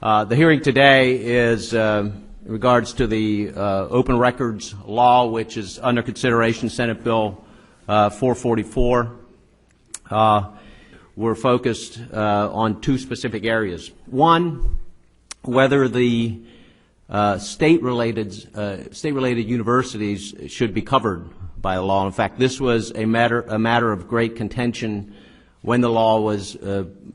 The hearing today is in regards to the open records law, which is under consideration, Senate Bill 444. We're focused on two specific areas. One, whether the state-related universities should be covered by the law. In fact, this was a matter of great contention when the law was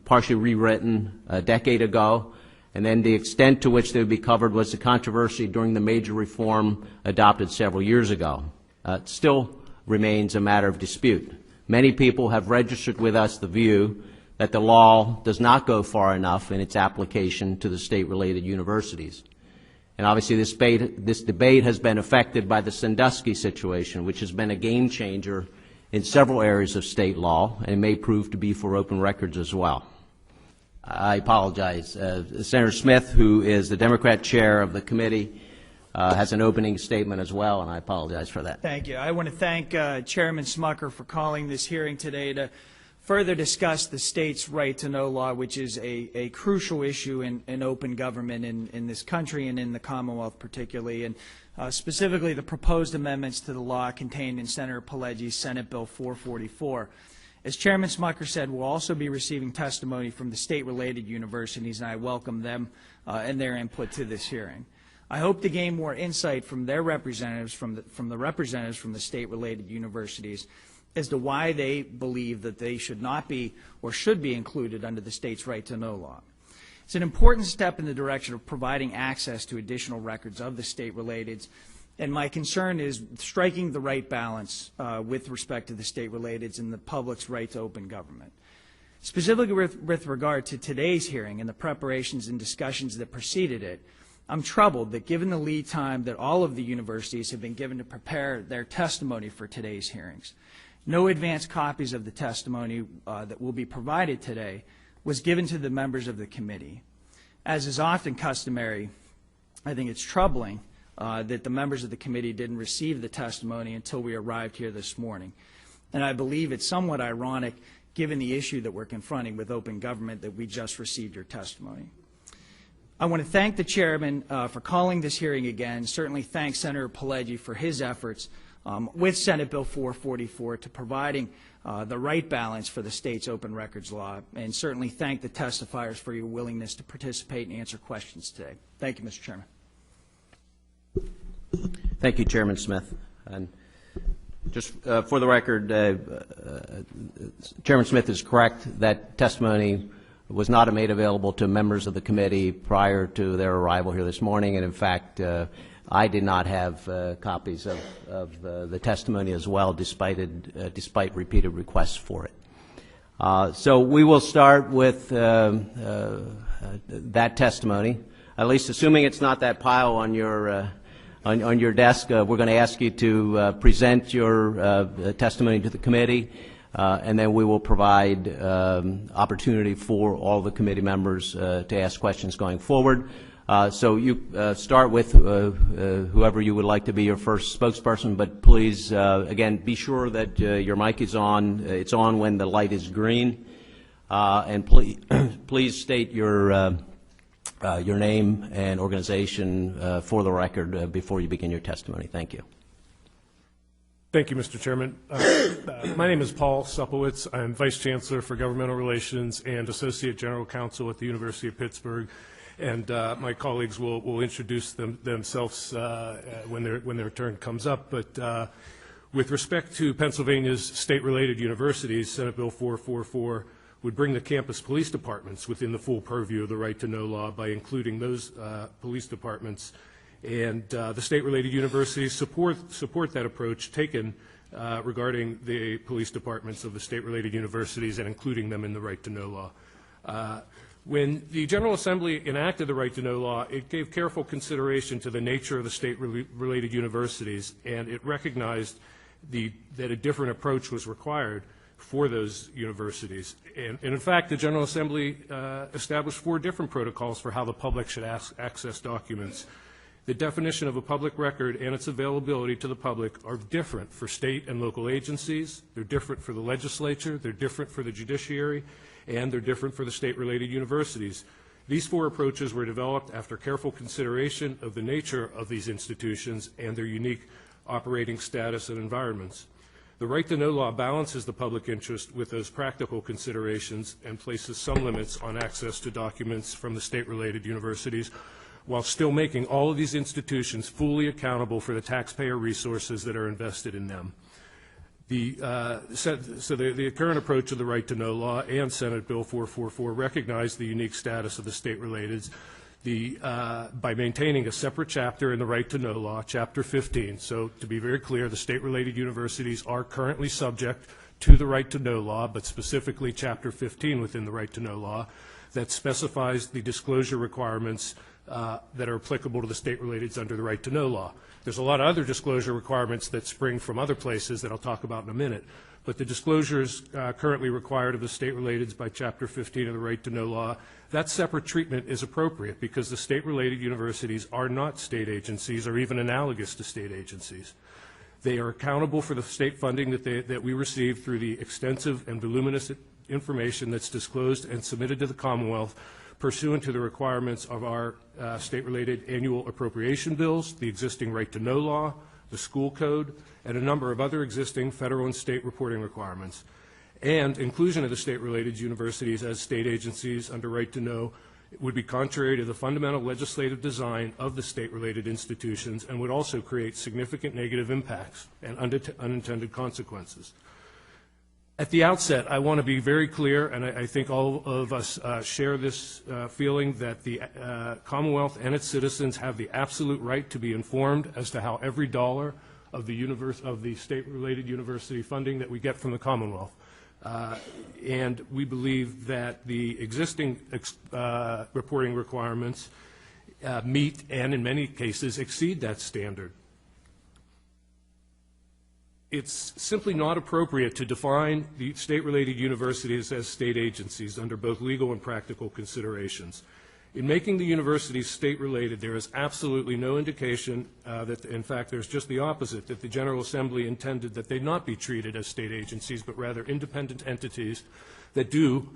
partially rewritten a decade ago, and then the extent to which they would be covered was the controversy during the major reform adopted several years ago. It still remains a matter of dispute. Many people have registered with us the view that the law does not go far enough in its application to the state-related universities. And obviously this debate has been affected by the Sandusky situation, which has been a game changer in several areas of state law, and may prove to be for open records as well. I apologize. Senator Smith, who is the Democrat chair of the committee, has an opening statement as well, and I apologize for that. Thank you. I want to thank Chairman Smucker for calling this hearing today to further discuss the state's right to know law, which is a crucial issue in open government in this country and in the Commonwealth particularly, and specifically the proposed amendments to the law contained in Senator Pileggi's Senate Bill 444. As Chairman Smucker said, we'll also be receiving testimony from the state-related universities, and I welcome them and their input to this hearing. I hope to gain more insight from their representatives, from the representatives from the state-related universities, as to why they believe that they should not be or should be included under the state's right to know law. It's an important step in the direction of providing access to additional records of the state-relateds, and my concern is striking the right balance with respect to the state-relateds and the public's right to open government. Specifically with regard to today's hearing and the preparations and discussions that preceded it, I'm troubled that given the lead time that all of the universities have been given to prepare their testimony for today's hearings, no advance copies of the testimony that will be provided today was given to the members of the committee. As is often customary, I think it's troubling that the members of the committee didn't receive the testimony until we arrived here this morning. And I believe it's somewhat ironic, given the issue that we're confronting with open government, that we just received your testimony. I want to thank the chairman for calling this hearing again, certainly thank Senator Pileggi for his efforts with Senate Bill 444 to providing the right balance for the state's open records law, and certainly thank the testifiers for your willingness to participate and answer questions today. Thank you, Mr. Chairman. Thank you, Chairman Smith. And just for the record, Chairman Smith is correct that testimony was not made available to members of the committee prior to their arrival here this morning, and in fact, I did not have copies of the testimony as well, despite repeated requests for it. So we will start with that testimony. At least, assuming it's not that pile on your desk, we're going to ask you to present your testimony to the committee, and then we will provide opportunity for all the committee members to ask questions going forward. So you start with whoever you would like to be your first spokesperson, but please, again, be sure that your mic is on. It's on when the light is green, and please state your name and organization for the record before you begin your testimony. Thank you. Thank you, Mr. Chairman. My name is Paul Supowitz. I'm Vice Chancellor for Governmental Relations and Associate General Counsel at the University of Pittsburgh. And my colleagues will introduce themselves when their turn comes up. But with respect to Pennsylvania's state-related universities, Senate Bill 444 would bring the campus police departments within the full purview of the right to know law by including those police departments. And the state-related universities support that approach taken regarding the police departments of the state-related universities and including them in the right to know law. When the General Assembly enacted the right to know law, it gave careful consideration to the nature of the state-related universities, and it recognized that a different approach was required for those universities. And in fact, the General Assembly established 4 different protocols for how the public should access documents. The definition of a public record and its availability to the public are different for state and local agencies, they're different for the legislature, they're different for the judiciary, and they're different for the state-related universities. These four approaches were developed after careful consideration of the nature of these institutions and their unique operating status and environments. The right to know law balances the public interest with those practical considerations and places some limits on access to documents from the state-related universities, while still making all of these institutions fully accountable for the taxpayer resources that are invested in them. The current approach of the right to know law and Senate Bill 444 recognize the unique status of the state-relateds by maintaining a separate chapter in the right to know law, Chapter 15. So to be very clear, the state-related universities are currently subject to the right to know law, but specifically Chapter 15 within the right to know law that specifies the disclosure requirements that are applicable to the state-relateds under the right to know law. There's a lot of other disclosure requirements that spring from other places that I'll talk about in a minute, but the disclosures currently required of the state-relateds by Chapter 15 of the right to know law, that separate treatment is appropriate because the state-related universities are not state agencies or even analogous to state agencies. They are accountable for the state funding that we receive through the extensive and voluminous information that's disclosed and submitted to the Commonwealth pursuant to the requirements of our state-related annual appropriation bills, the existing right to know law, the school code, and a number of other existing federal and state reporting requirements. And inclusion of the state-related universities as state agencies under right to know would be contrary to the fundamental legislative design of the state-related institutions and would also create significant negative impacts and unintended consequences. At the outset, I want to be very clear, and I think all of us share this feeling that the Commonwealth and its citizens have the absolute right to be informed as to how every dollar of the state-related university funding that we get from the Commonwealth. And we believe that the existing reporting requirements meet and in many cases exceed that standard. It's simply not appropriate to define the state-related universities as state agencies under both legal and practical considerations. In making the universities state-related, there is absolutely no indication that, in fact, there's just the opposite, that the General Assembly intended that they not be treated as state agencies, but rather independent entities that do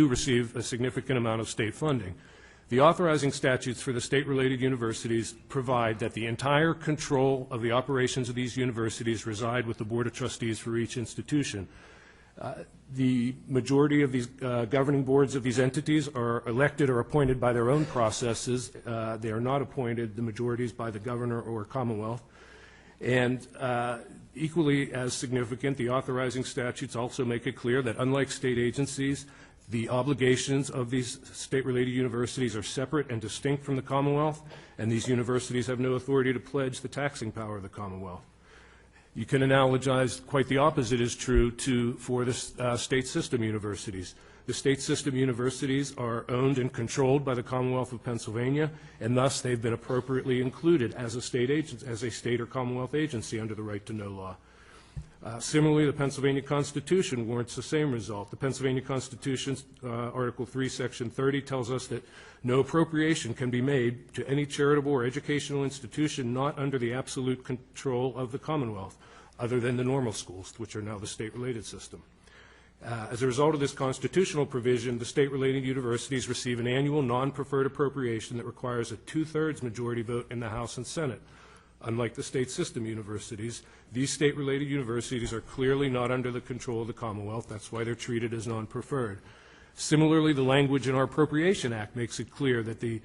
receive a significant amount of state funding. The authorizing statutes for the state-related universities provide that the entire control of the operations of these universities reside with the Board of Trustees for each institution. The majority of these governing boards of these entities are elected or appointed by their own processes. They are not appointed, the majorities, by the governor or Commonwealth. And equally as significant, the authorizing statutes also make it clear that unlike state agencies, the obligations of these state-related universities are separate and distinct from the Commonwealth, and these universities have no authority to pledge the taxing power of the Commonwealth. You can analogize quite the opposite is true for the state system universities. The state system universities are owned and controlled by the Commonwealth of Pennsylvania, and thus they've been appropriately included as a state agency, as a state or Commonwealth agency under the right to know law. Similarly, the Pennsylvania Constitution warrants the same result. The Pennsylvania Constitution's Article 3, Section 30 tells us that no appropriation can be made to any charitable or educational institution not under the absolute control of the Commonwealth, other than the normal schools, which are now the state-related system. As a result of this constitutional provision, the state-related universities receive an annual non-preferred appropriation that requires a two-thirds majority vote in the House and Senate. Unlike the state system universities, these state-related universities are clearly not under the control of the Commonwealth. That's why they're treated as non-preferred. Similarly, the language in our Appropriation Act makes it clear that the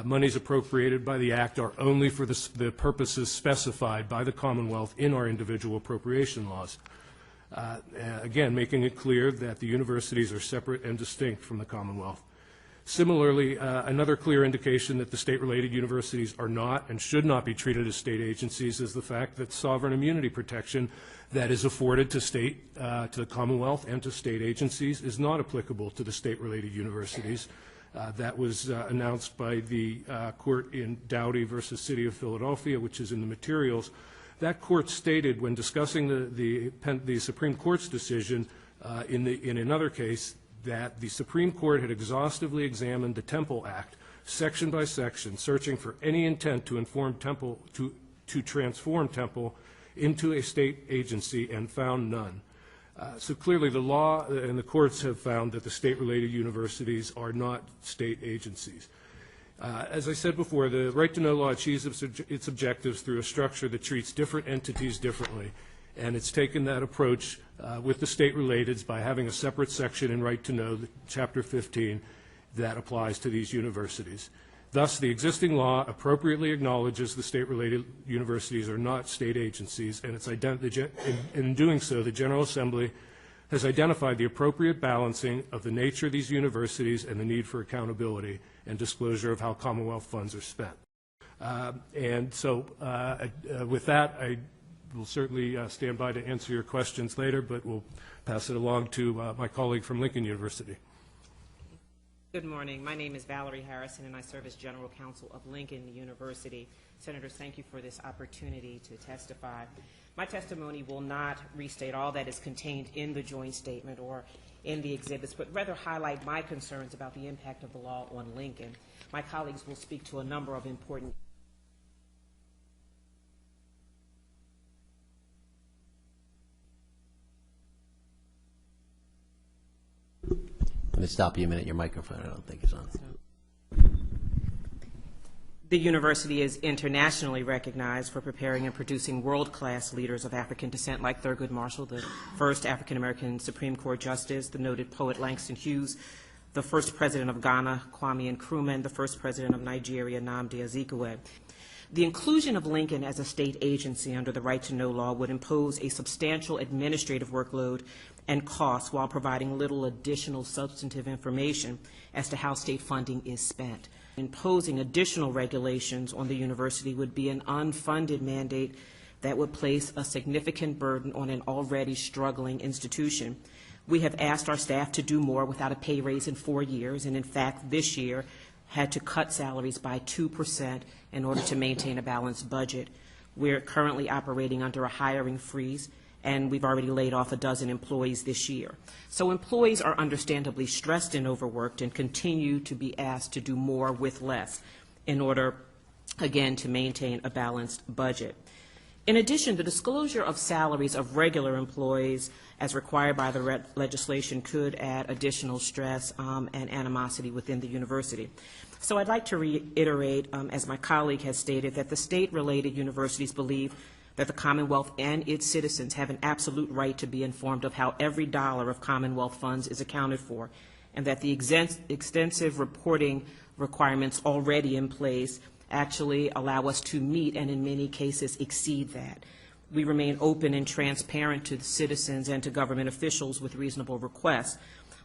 monies appropriated by the Act are only for the purposes specified by the Commonwealth in our individual appropriation laws. Again, making it clear that the universities are separate and distinct from the Commonwealth. Similarly, another clear indication that the state-related universities are not and should not be treated as state agencies is the fact that sovereign immunity protection that is afforded to the Commonwealth and to state agencies is not applicable to the state-related universities. That was announced by the court in Dowdy versus City of Philadelphia, which is in the materials. That court stated when discussing the Supreme Court's decision in another case that the Supreme Court had exhaustively examined the Temple Act, section by section, searching for any intent to transform Temple into a state agency and found none. So clearly, the law and the courts have found that the state-related universities are not state agencies. As I said before, the right to know law achieves its objectives through a structure that treats different entities differently, and it's taken that approach with the state-relateds by having a separate section in Right to Know, Chapter 15, that applies to these universities. Thus, the existing law appropriately acknowledges the state-related universities are not state agencies, and in doing so, the General Assembly has identified the appropriate balancing of the nature of these universities and the need for accountability and disclosure of how Commonwealth funds are spent. With that, I will certainly stand by to answer your questions later, but we'll pass it along to my colleague from Lincoln University. Good morning. My name is Valerie Harrison, and I serve as General Counsel of Lincoln University. Senators, thank you for this opportunity to testify. My testimony will not restate all that is contained in the joint statement or in the exhibits, but rather highlight my concerns about the impact of the law on Lincoln. My colleagues will speak to a number of important Let me stop you a minute. Your microphone, I don't think, is on. The university is internationally recognized for preparing and producing world-class leaders of African descent like Thurgood Marshall, the first African-American Supreme Court Justice, the noted poet Langston Hughes, the first president of Ghana, Kwame Nkrumah, and the first president of Nigeria, Nnamdi Azikiwe. The inclusion of Lincoln as a state agency under the Right to Know law would impose a substantial administrative workload and costs while providing little additional substantive information as to how state funding is spent. Imposing additional regulations on the university would be an unfunded mandate that would place a significant burden on an already struggling institution. We have asked our staff to do more without a pay raise in 4 years, and in fact, this year had to cut salaries by 2% in order to maintain a balanced budget. We're currently operating under a hiring freeze, and we've already laid off a dozen employees this year. So employees are understandably stressed and overworked and continue to be asked to do more with less in order, again, to maintain a balanced budget. In addition, the disclosure of salaries of regular employees as required by the legislation could add additional stress and animosity within the university. So I'd like to reiterate, as my colleague has stated, that the state-related universities believe that the Commonwealth and its citizens have an absolute right to be informed of how every dollar of Commonwealth funds is accounted for, and that the extensive reporting requirements already in place actually allow us to meet and in many cases exceed that. We remain open and transparent to the citizens and to government officials with reasonable requests.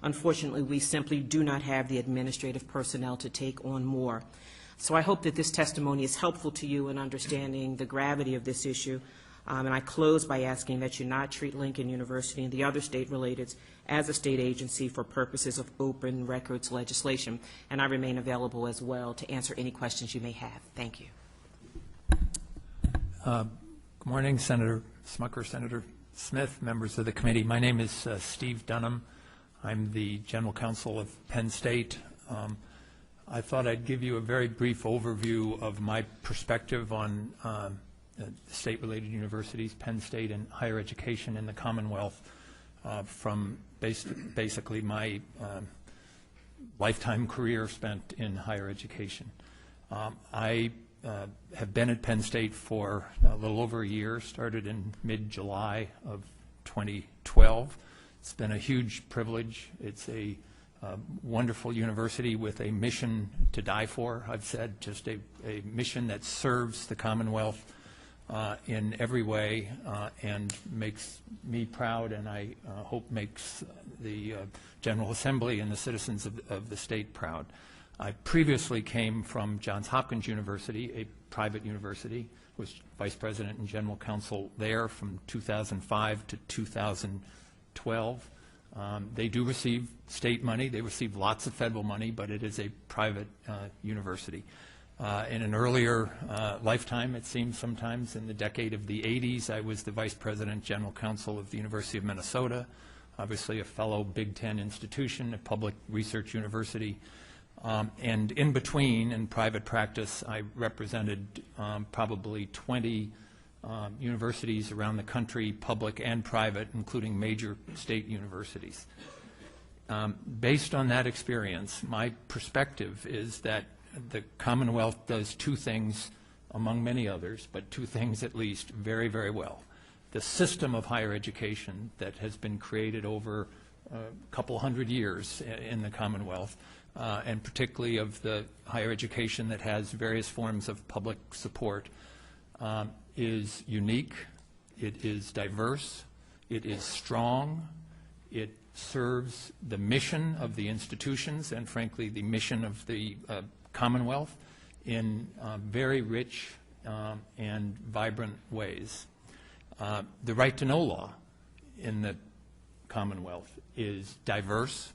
Unfortunately, we simply do not have the administrative personnel to take on more. So I hope that this testimony is helpful to you in understanding the gravity of this issue. And I close by asking that you not treat Lincoln University and the other state-relateds as a state agency for purposes of open records legislation. And I remain available as well to answer any questions you may have. Thank you. Good morning, Senator Smucker, Senator Smith, members of the committee. My name is Steve Dunham. I'm the General Counsel of Penn State. I thought I'd give you a very brief overview of my perspective on state-related universities, Penn State, and higher education in the Commonwealth from basically my lifetime career spent in higher education. I have been at Penn State for a little over a year, started in mid-July of 2012. It's been a huge privilege. It's a wonderful university with a mission to die for. I've said just a mission that serves the Commonwealth in every way and makes me proud, and I hope makes the General Assembly and the citizens of the state proud. I previously came from Johns Hopkins University, a private university, was vice president and general counsel there from 2005 to 2012. They do receive state money. They receive lots of federal money, but it is a private university. In an earlier lifetime, it seems sometimes, in the decade of the 80s, I was the vice president general counsel of the University of Minnesota, obviously a fellow Big Ten institution, a public research university. And in between, in private practice, I represented probably 20 universities around the country, public and private, including major state universities. Based on that experience, my perspective is that the Commonwealth does two things, among many others, but two things at least, very, very well. The system of higher education that has been created over a couple hundred years in the Commonwealth, and particularly of the higher education that has various forms of public support, is unique, it is diverse, it is strong, it serves the mission of the institutions and, frankly, the mission of the Commonwealth in very rich and vibrant ways. The right to know law in the Commonwealth is diverse.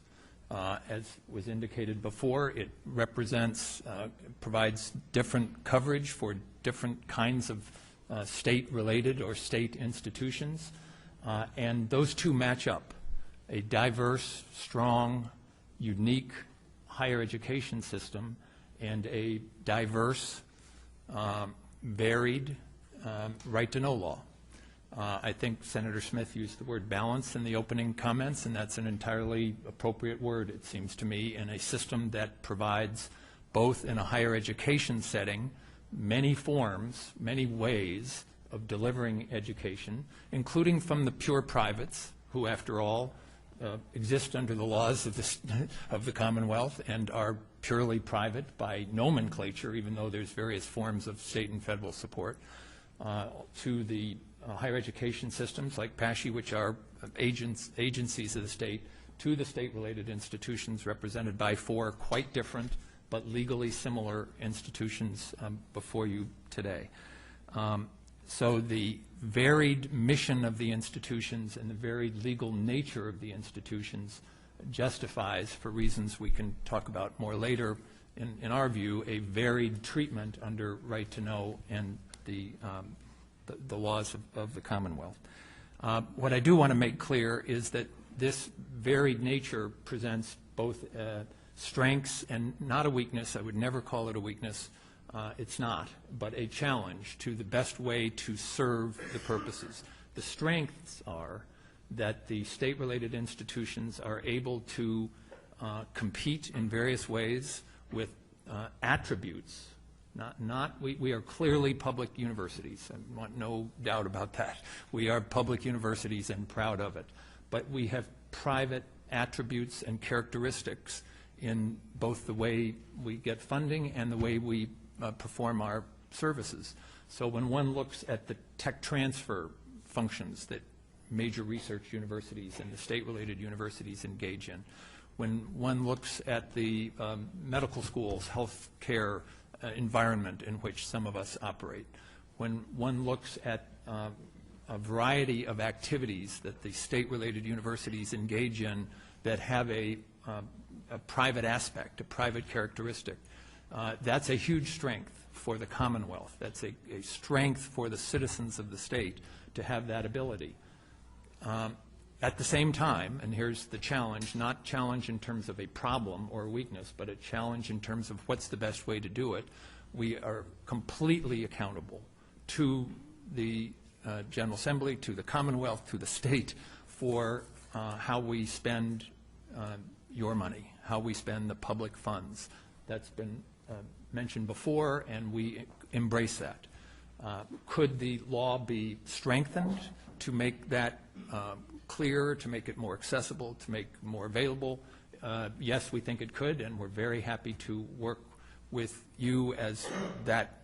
As was indicated before, it represents, provides different coverage for different kinds of state-related or state institutions, and those two match up. A diverse, strong, unique higher education system and a diverse, varied right to know law. I think Senator Smith used the word balance in the opening comments, and that's an entirely appropriate word, it seems to me, in a system that provides, both in a higher education setting, many forms, many ways of delivering education, including from the pure privates, who, after all, exist under the laws of the Commonwealth and are purely private by nomenclature, even though there's various forms of state and federal support, to the higher education systems like PASHE, which are agencies of the state, to the state-related institutions represented by four quite different but legally similar institutions before you today. So the varied mission of the institutions and the varied legal nature of the institutions justifies, for reasons we can talk about more later, in our view, a varied treatment under right to know and the laws of the Commonwealth. What I do want to make clear is that this varied nature presents both strengths and not a weakness. I would never call it a weakness. It's not, but a challenge to the best way to serve the purposes. The strengths are that the state-related institutions are able to compete in various ways with attributes. We are clearly public universities. I want no doubt about that. We are public universities and proud of it. But we have private attributes and characteristics in both the way we get funding and the way we perform our services. So when one looks at the tech transfer functions that major research universities and the state-related universities engage in, when one looks at the medical schools, health care environment in which some of us operate, when one looks at a variety of activities that the state-related universities engage in that have a private aspect, a private characteristic, that's a huge strength for the Commonwealth. That's a strength for the citizens of the state to have that ability. At the same time, and here's the challenge, not challenge in terms of a problem or a weakness, but a challenge in terms of what's the best way to do it, we are completely accountable to the General Assembly, to the Commonwealth, to the state for how we spend your money, how we spend the public funds. That's been mentioned before, and we embrace that. Could the law be strengthened to make that clearer, to make it more accessible, to make more available? Yes, we think it could, and we're very happy to work with you as that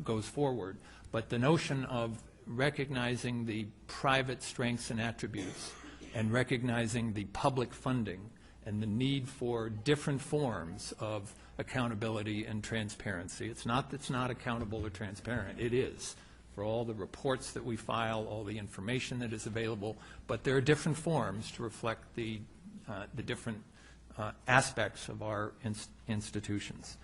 goes forward. But the notion of recognizing the private strengths and attributes and recognizing the public funding and the need for different forms of accountability and transparency. It's not that it's not accountable or transparent. It is, for all the reports that we file, all the information that is available, but there are different forms to reflect the different aspects of our institutions.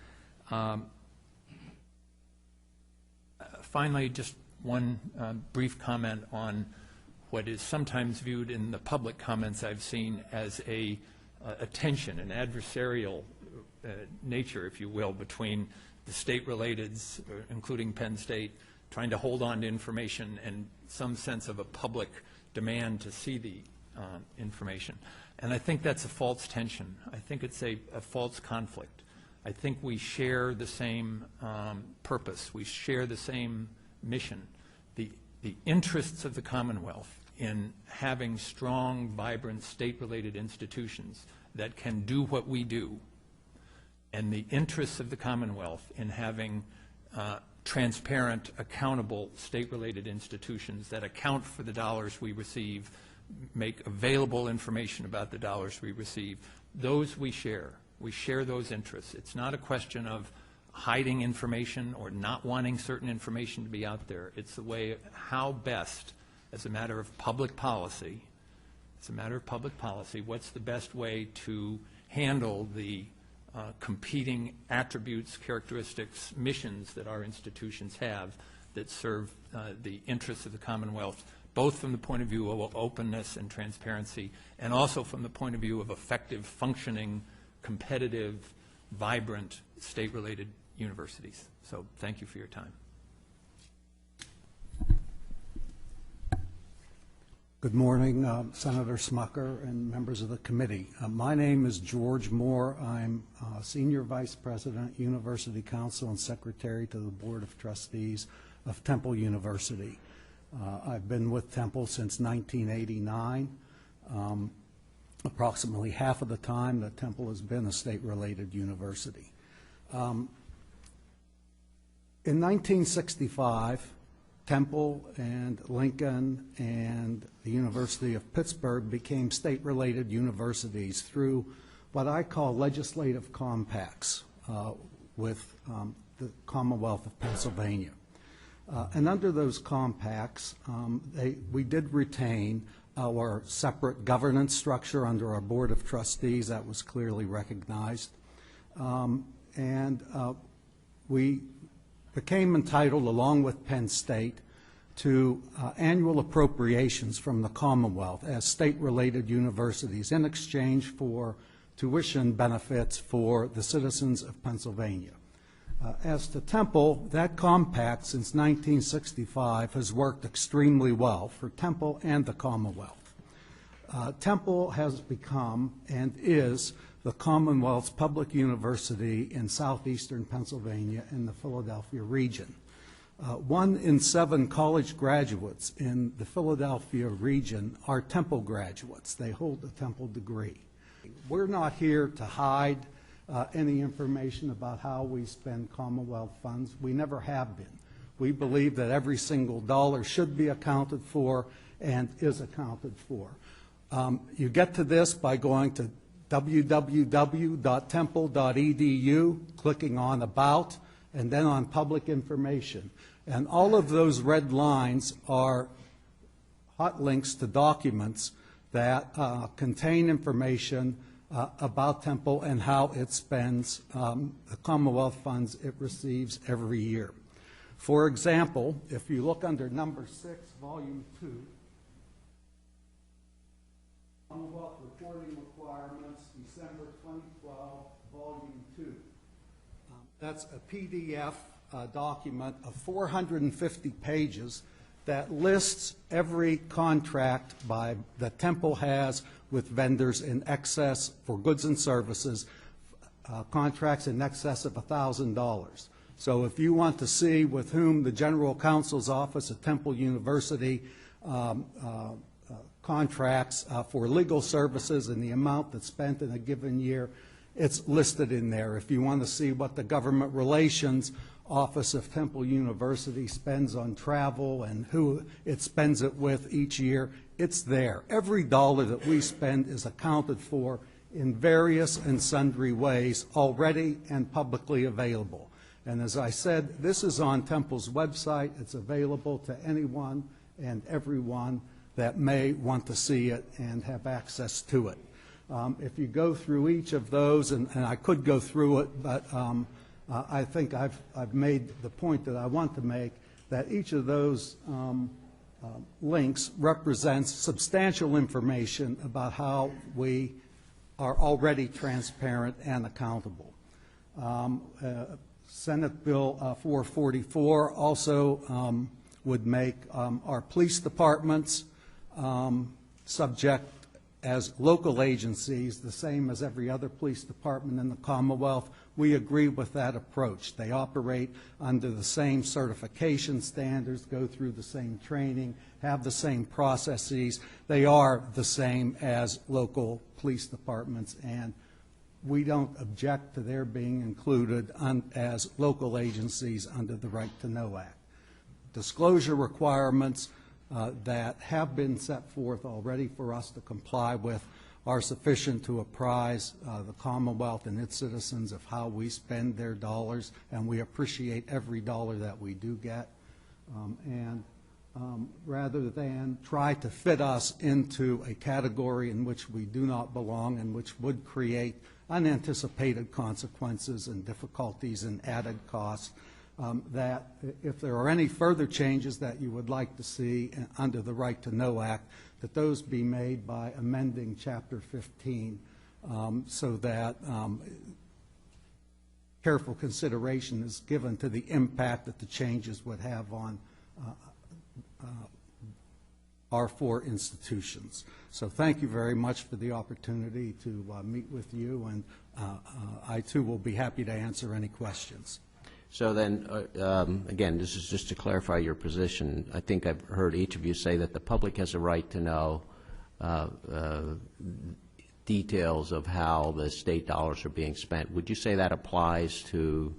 Finally, just one brief comment on what is sometimes viewed in the public comments I've seen as a tension, an adversarial nature, if you will, between the state-relateds, including Penn State, trying to hold on to information and some sense of a public demand to see the information. And I think that's a false tension. I think it's a false conflict. I think we share the same purpose. We share the same mission. The interests of the Commonwealth in having strong, vibrant, state-related institutions that can do what we do, and the interests of the Commonwealth in having transparent, accountable, state-related institutions that account for the dollars we receive, make available information about the dollars we receive, those we share. We share those interests. It's not a question of hiding information or not wanting certain information to be out there. It's the way how best, as a matter of public policy, what's the best way to handle the competing attributes, characteristics, missions that our institutions have that serve the interests of the Commonwealth, both from the point of view of openness and transparency, and also from the point of view of effective, functioning, competitive, vibrant, state-related universities. So thank you for your time. Good morning, Senator Smucker and members of the committee. My name is George Moore. I'm Senior Vice President, University Council, and Secretary to the Board of Trustees of Temple University. I've been with Temple since 1989. Approximately half of the time that Temple has been a state-related university. In 1965, Temple and Lincoln and the University of Pittsburgh became state-related universities through what I call legislative compacts with the Commonwealth of Pennsylvania. And under those compacts, we did retain our separate governance structure under our Board of Trustees. That was clearly recognized. We became entitled, along with Penn State, to annual appropriations from the Commonwealth as state-related universities in exchange for tuition benefits for the citizens of Pennsylvania. As to Temple, that compact since 1965 has worked extremely well for Temple and the Commonwealth. Temple has become and is the Commonwealth's public university in southeastern Pennsylvania in the Philadelphia region. 1 in 7 college graduates in the Philadelphia region are Temple graduates. They hold a Temple degree. We're not here to hide any information about how we spend Commonwealth funds. We never have been. We believe that every single dollar should be accounted for and is accounted for. You get to this by going to www.temple.edu, clicking on About, and then on Public Information. And all of those red lines are hot links to documents that contain information about Temple and how it spends the Commonwealth funds it receives every year. For example, if you look under number 6, volume 2, Commonwealth Reporting Requirements, December 2012, volume 2. That's a PDF document of 450 pages that lists every contract that Temple has with vendors in excess for goods and services, contracts in excess of $1,000. So if you want to see with whom the General Counsel's Office at Temple University contracts for legal services and the amount that's spent in a given year, it's listed in there. If you want to see what the Government Relations Office of Temple University spends on travel and who it spends it with each year, it's there. Every dollar that we spend is accounted for in various and sundry ways already and publicly available. And as I said, this is on Temple's website. It's available to anyone and everyone that may want to see it and have access to it. If you go through each of those, and I could go through it, but I think I've made the point that I want to make, that each of those links represents substantial information about how we are already transparent and accountable. Senate Bill 444 also would make our police departments subject as local agencies, the same as every other police department in the Commonwealth. We agree with that approach. They operate under the same certification standards, go through the same training, have the same processes. They are the same as local police departments, and we don't object to their being included as local agencies under the Right to Know Act. Disclosure requirements that have been set forth already for us to comply with are sufficient to apprise the Commonwealth and its citizens of how we spend their dollars, and we appreciate every dollar that we do get. Rather than try to fit us into a category in which we do not belong and which would create unanticipated consequences and difficulties and added costs, that if there are any further changes that you would like to see under the Right to Know Act, that those be made by amending Chapter 15 so that careful consideration is given to the impact that the changes would have on our four institutions. So thank you very much for the opportunity to meet with you, and I too will be happy to answer any questions. So then, again, this is just to clarify your position. I think I've heard each of you say that the public has a right to know details of how the state dollars are being spent. Would you say that applies to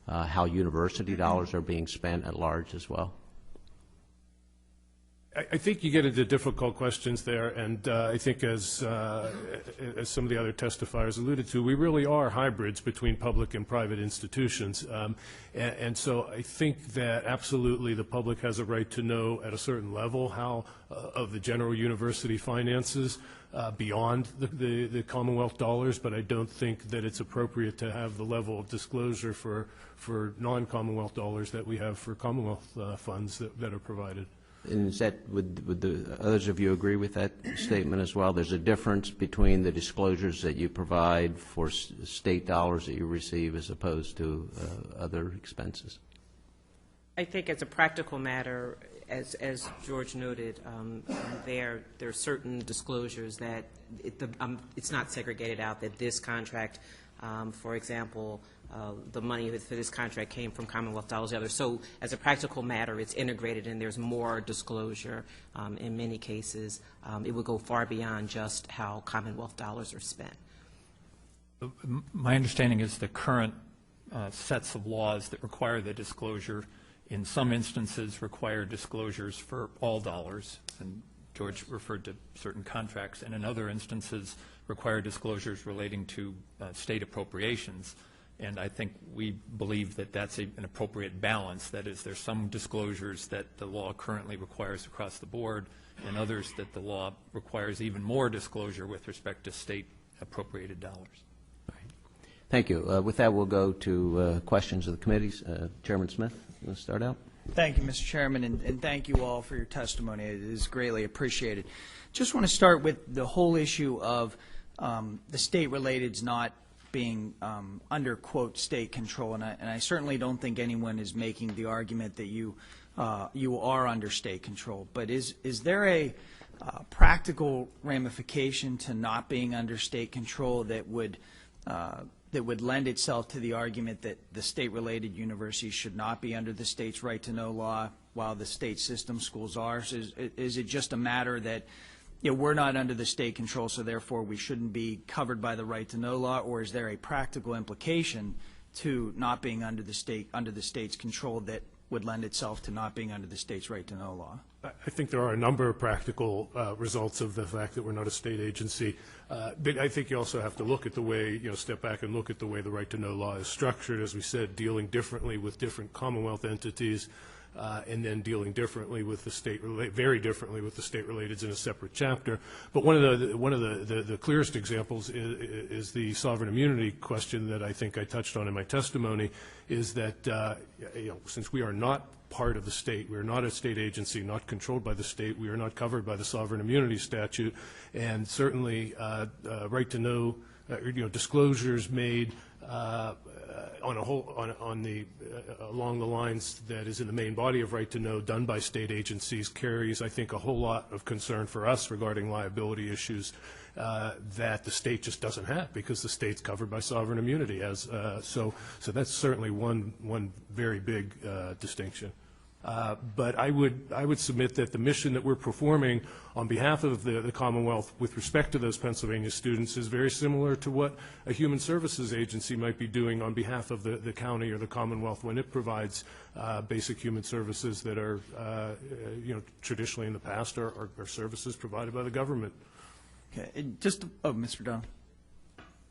how university dollars are being spent at large as well? I think you get into difficult questions there, and I think as some of the other testifiers alluded to, we really are hybrids between public and private institutions. And so I think that absolutely the public has a right to know at a certain level how of the general university finances beyond the Commonwealth dollars, but I don't think that it's appropriate to have the level of disclosure for non-Commonwealth dollars that we have for Commonwealth funds that are provided. And is that, would the others of you agree with that statement as well? There's a difference between the disclosures that you provide for state dollars that you receive as opposed to other expenses? I think as a practical matter, as George noted, there are certain disclosures that it's not segregated out, that this contract, for example, the money for this contract came from Commonwealth dollars, the other. So as a practical matter, it's integrated and there's more disclosure. In many cases, it would go far beyond just how Commonwealth dollars are spent. My understanding is the current sets of laws that require the disclosure in some instances require disclosures for all dollars, and George referred to certain contracts, and in other instances require disclosures relating to state appropriations. And I think we believe that that's an appropriate balance. That is, there's some disclosures that the law currently requires across the board, and others that the law requires even more disclosure with respect to state appropriated dollars. Thank you. With that, we'll go to questions of the committees. Chairman Smith, you want to start out? Thank you, Mr. Chairman, and thank you all for your testimony. It is greatly appreciated. Just want to start with the whole issue of the state-relateds not being under, quote, state control, and I certainly don't think anyone is making the argument that you are under state control. But is there a practical ramification to not being under state control that would lend itself to the argument that the state-related universities should not be under the state's right to know law while the state system schools are? So is it just a matter that we're not under the state control, so therefore we shouldn't be covered by the right to know law, or is there a practical implication to not being under the state's control that would lend itself to not being under the state's right to know law? I think there are a number of practical results of the fact that we're not a state agency. But I think you also have to look at the way, step back and look at the way the right to know law is structured, as we said, dealing differently with different Commonwealth entities, and then dealing differently with the very differently with the state-relateds in a separate chapter. But one of the clearest examples is the sovereign immunity question that I think I touched on in my testimony. Is that since we are not part of the state, we are not a state agency, not controlled by the state, we are not covered by the sovereign immunity statute, and certainly right to know, disclosures made along the lines that is in the main body of Right to Know done by state agencies carries, I think, a whole lot of concern for us regarding liability issues that the state just doesn't have, because the state's covered by sovereign immunity. So that's certainly one very big distinction. But I would submit that the mission that we're performing on behalf of the Commonwealth with respect to those Pennsylvania students is very similar to what a human services agency might be doing on behalf of the county or the Commonwealth when it provides basic human services that are, traditionally in the past are services provided by the government. Okay, and Mr. Dunn.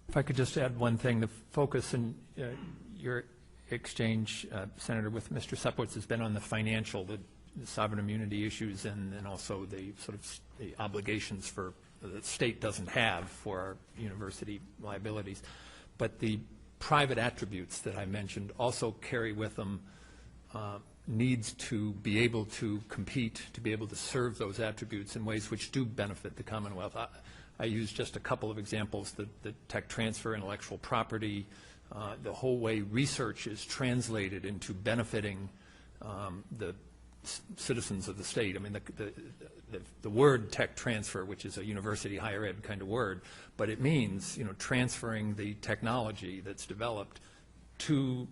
If I could just add one thing, the focus in your exchange, Senator, with Mr. Supowitz has been on the financial, the sovereign immunity issues, and also the sort of the obligations for the state doesn't have for our university liabilities. But the private attributes that I mentioned also carry with them needs to be able to compete, to be able to serve those attributes in ways which do benefit the Commonwealth. I use just a couple of examples, the tech transfer, intellectual property, the whole way research is translated into benefiting the citizens of the state. I mean, the word tech transfer, which is a university higher ed kind of word, but it means, transferring the technology that's developed to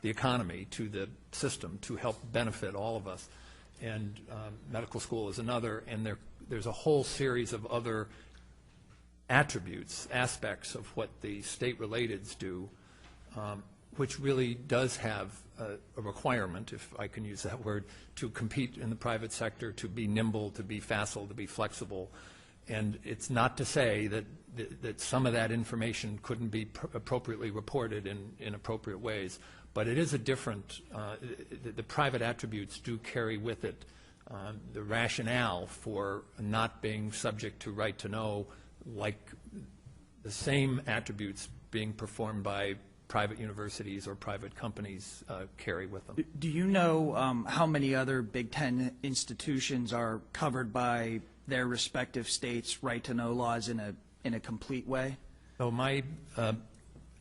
the economy, to the system, to help benefit all of us. And medical school is another, and there's a whole series of other attributes, aspects of what the state relateds do, which really does have a requirement, if I can use that word, to compete in the private sector, to be nimble, to be facile, to be flexible. And it's not to say that some of that information couldn't be appropriately reported in appropriate ways, but it is a different, the private attributes do carry with it the rationale for not being subject to right to know, like the same attributes being performed by private universities or private companies carry with them. Do you know how many other Big Ten institutions are covered by their respective states' right-to-know laws in a complete way? So my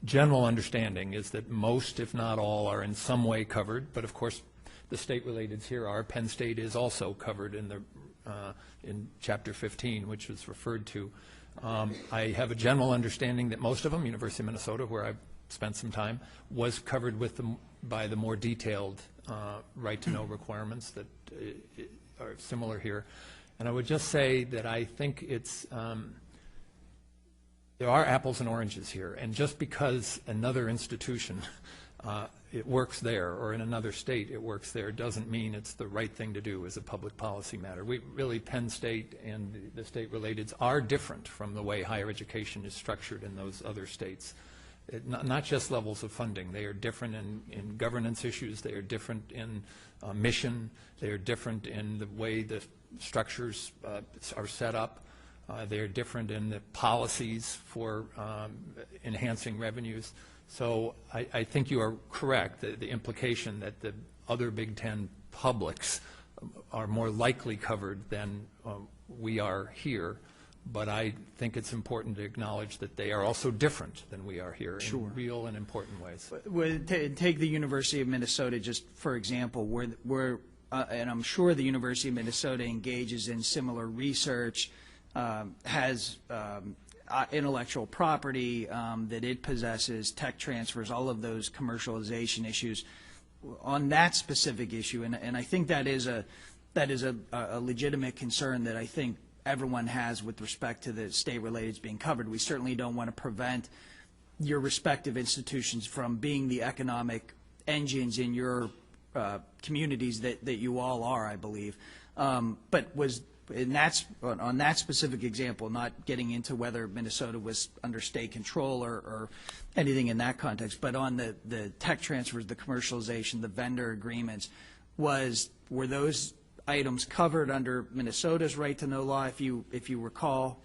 general understanding is that most, if not all, are in some way covered, but of course the state relateds here are. Penn State is also covered in Chapter 15, which was referred to. I have a general understanding that most of them, University of Minnesota, where I've spent some time, was covered by the more detailed right-to-know requirements that are similar here. And I would just say that I think it's, there are apples and oranges here, and just because another institution it works there, or in another state it works there, doesn't mean it's the right thing to do as a public policy matter. Really, Penn State and the state relateds are different from the way higher education is structured in those other states. Not just levels of funding. They are different in governance issues. They are different in mission. They are different in the way the structures are set up. They are different in the policies for enhancing revenues. So I think you are correct, the implication that the other Big Ten publics are more likely covered than we are here. But I think it's important to acknowledge that they are also different than we are here in real and important ways. Take the University of Minnesota, just for example, where and I'm sure the University of Minnesota engages in similar research, has intellectual property that it possesses, tech transfers, all of those commercialization issues. On that specific issue, and I think that is a legitimate concern that I think everyone has with respect to the state relateds being covered. We certainly don't want to prevent your respective institutions from being the economic engines in your communities that you all are, I believe. But on that specific example, not getting into whether Minnesota was under state control or anything in that context, but on the tech transfers, the commercialization, the vendor agreements, were those items covered under Minnesota's right-to-know law, if you recall?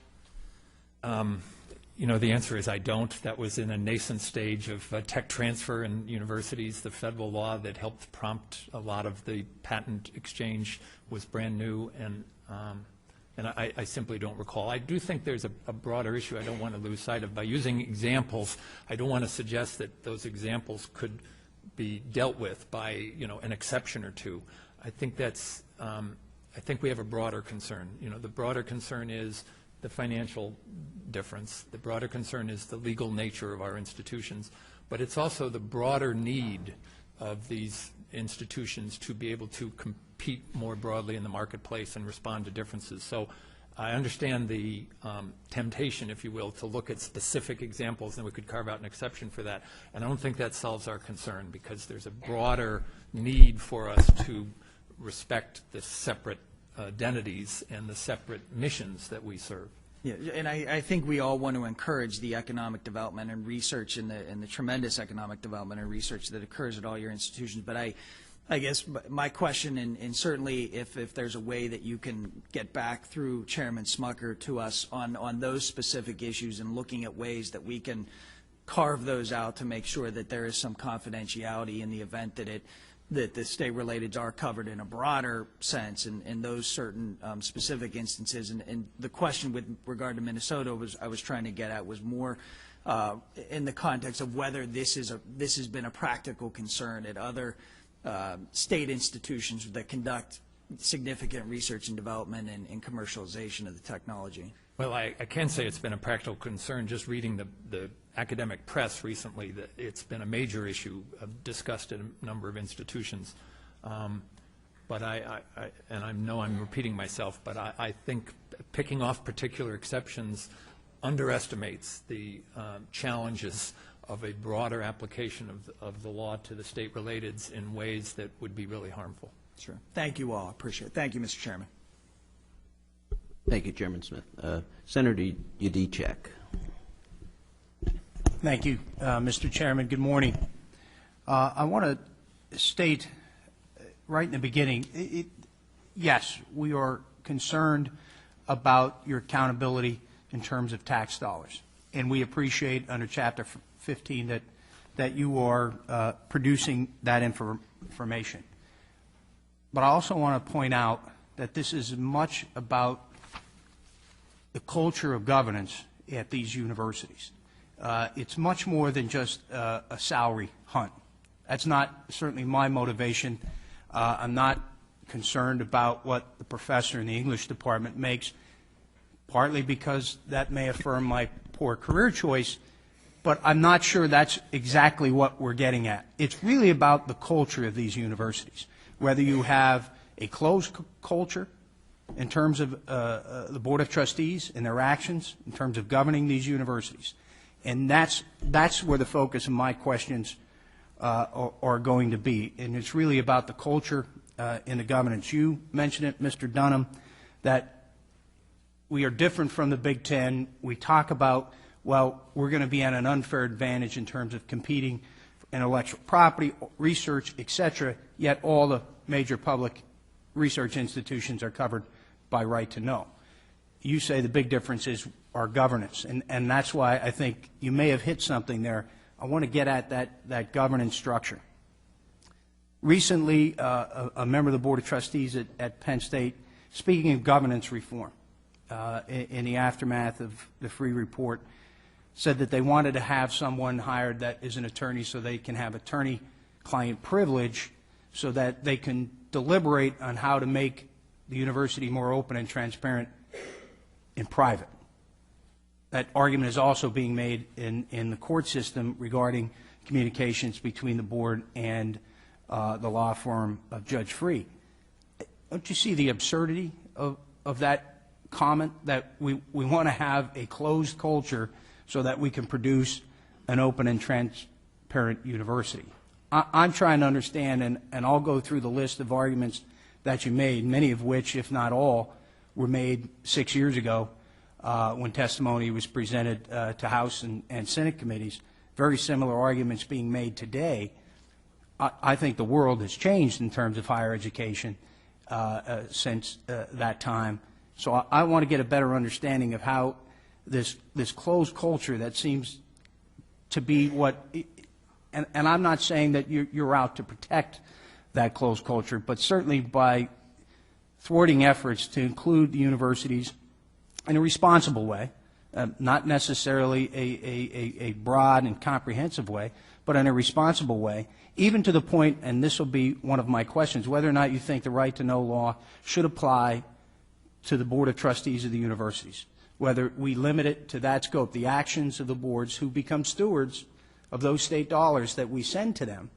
The answer is I don't. That was in a nascent stage of tech transfer in universities. The federal law that helped prompt a lot of the patent exchange was brand new, and and I simply don't recall. I do think there's a broader issue I don't want to lose sight of. By using examples, I don't want to suggest that those examples could be dealt with by, you know, an exception or two. I think that's, I think we have a broader concern. You know, the broader concern is the financial difference. The broader concern is the legal nature of our institutions. But it's also the broader need of these institutions to be able to compete more broadly in the marketplace and respond to differences. So I understand the temptation, if you will, to look at specific examples, and we could carve out an exception for that. And I don't think that solves our concern, because there's a broader need for us to respect the separate identities and the separate missions that we serve. Yeah, and I think we all want to encourage the economic development and research and the tremendous economic development and research that occurs at all your institutions. But I guess my question, and certainly if there's a way that you can get back through Chairman Smucker to us on those specific issues and looking at ways that we can carve those out to make sure that there is some confidentiality in the event that the state-relateds are covered in a broader sense in those certain specific instances. And the question with regard to Minnesota I was trying to get at was more in the context of whether this has been a practical concern at other state institutions that conduct significant research and development and commercialization of the technology. Well, I can say it's been a practical concern. Just reading the academic press recently, that it's been a major issue discussed at a number of institutions. But I know I'm repeating myself, but I think picking off particular exceptions underestimates the challenges of a broader application of the law to the state-relateds in ways that would be really harmful. Sure. Thank you all. Appreciate it. Thank you, Mr. Chairman. Thank you, Chairman Smith. Senator Yudichak. Thank you, Mr. Chairman. Good morning. I want to state right in the beginning, yes, we are concerned about your accountability in terms of tax dollars, and we appreciate under Chapter 15 that you are producing that information. But I also want to point out that this is much about the culture of governance at these universities. It's much more than just a salary hunt. That's not certainly my motivation. I'm not concerned about what the professor in the English department makes, partly because that may affirm my poor career choice, but I'm not sure that's exactly what we're getting at. It's really about the culture of these universities, whether you have a closed culture in terms of the Board of Trustees and their actions, in terms of governing these universities. And that's where the focus of my questions are going to be. And it's really about the culture in the governance. You mentioned it, Mr. Dunham, that we are different from the Big Ten. We talk about, well, we're going to be at an unfair advantage in terms of competing for intellectual property, research, et cetera, yet all the major public research institutions are covered by right to know. You say the big difference is our governance, and that's why I think you may have hit something there. I want to get at that governance structure. Recently, a member of the Board of Trustees at Penn State, speaking of governance reform, in the aftermath of the Free Report, said that they wanted to have someone hired that is an attorney so they can have attorney-client privilege so that they can deliberate on how to make the university more open and transparent in private. That argument is also being made in the court system regarding communications between the board and the law firm of Judge Free. Don't you see the absurdity of that comment, that we want to have a closed culture so that we can produce an open and transparent university? I'm trying to understand, and I'll go through the list of arguments that you made, many of which, if not all, were made 6 years ago when testimony was presented to House and Senate committees. Very similar arguments being made today. I think the world has changed in terms of higher education since that time. So I want to get a better understanding of how this closed culture that seems to be what, and I'm not saying that you're out to protect that closed culture, but certainly by thwarting efforts to include the universities in a responsible way, not necessarily a broad and comprehensive way, but in a responsible way, even to the point, and this will be one of my questions, whether or not you think the right to know law should apply to the Board of Trustees of the universities, whether we limit it to that scope, the actions of the boards who become stewards of those state dollars that we send to them,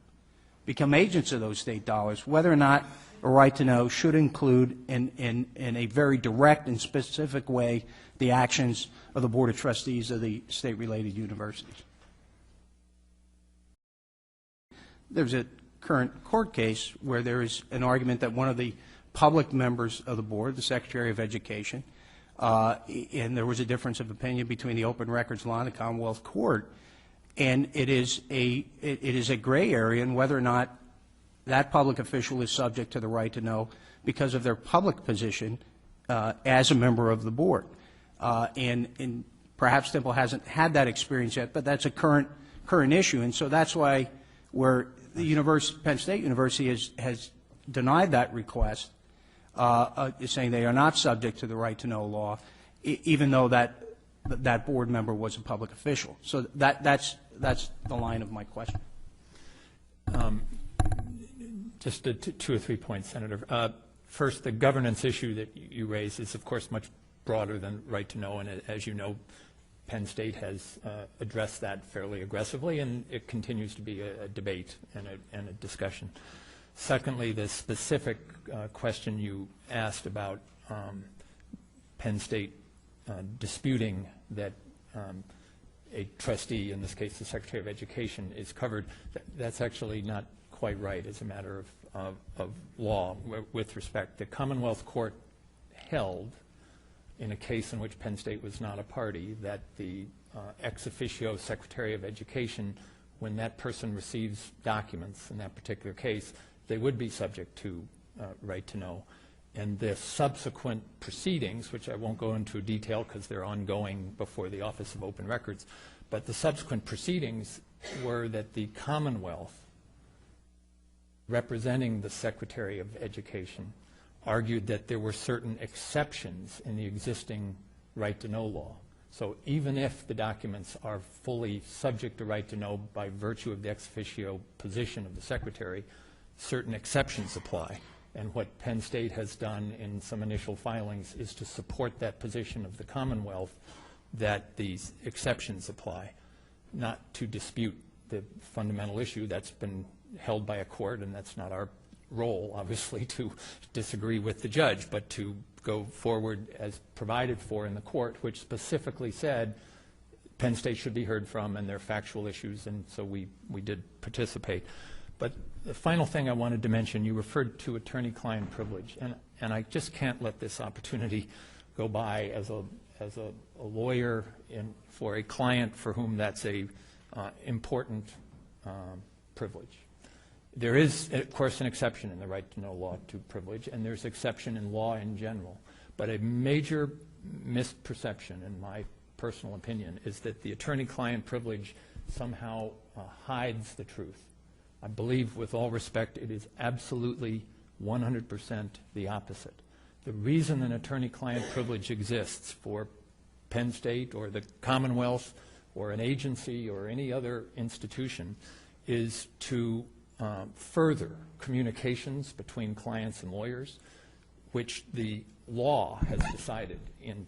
become agents of those state dollars, whether or not a right to know should include in a very direct and specific way the actions of the Board of Trustees of the state-related universities. There's a current court case where there is an argument that one of the public members of the board, the Secretary of Education, and there was a difference of opinion between the Open Records Law and the Commonwealth Court, and it is a gray area in whether or not that public official is subject to the right to know because of their public position as a member of the board. And perhaps Temple hasn't had that experience yet, but that's a current issue, and so that's why where the Penn State University has denied that request, saying they are not subject to the right to know law, even though that board member was a public official. So that's the line of my question. Just 2 or 3 points, Senator. First, the governance issue that you raised is, of course, much broader than right to know, and as you know, Penn State has addressed that fairly aggressively, and it continues to be a debate and a discussion. Secondly, the specific question you asked about Penn State disputing that a trustee, in this case the Secretary of Education, is covered, that's actually not quite right as a matter of law with respect. The Commonwealth Court held, in a case in which Penn State was not a party, that the ex officio Secretary of Education, when that person receives documents in that particular case, they would be subject to right to know. And the subsequent proceedings, which I won't go into detail because they're ongoing before the Office of Open Records, but the subsequent proceedings were that the Commonwealth, representing the Secretary of Education, argued that there were certain exceptions in the existing right to know law. So even if the documents are fully subject to right to know by virtue of the ex officio position of the Secretary, certain exceptions apply. And what Penn State has done in some initial filings is to support that position of the Commonwealth that these exceptions apply, not to dispute the fundamental issue that's been held by a court, and that's not our role, obviously, to disagree with the judge, but to go forward as provided for in the court, which specifically said Penn State should be heard from and their factual issues, and so we did participate. But the final thing I wanted to mention, you referred to attorney-client privilege, and I just can't let this opportunity go by as a lawyer for a client for whom that's a important privilege. There is, of course, an exception in the right to know law to privilege, and there's exception in law in general. But a major misperception, in my personal opinion, is that the attorney-client privilege somehow hides the truth. I believe, with all respect, it is absolutely 100% the opposite. The reason an attorney-client privilege exists for Penn State or the Commonwealth or an agency or any other institution is to further communications between clients and lawyers, which the law has decided in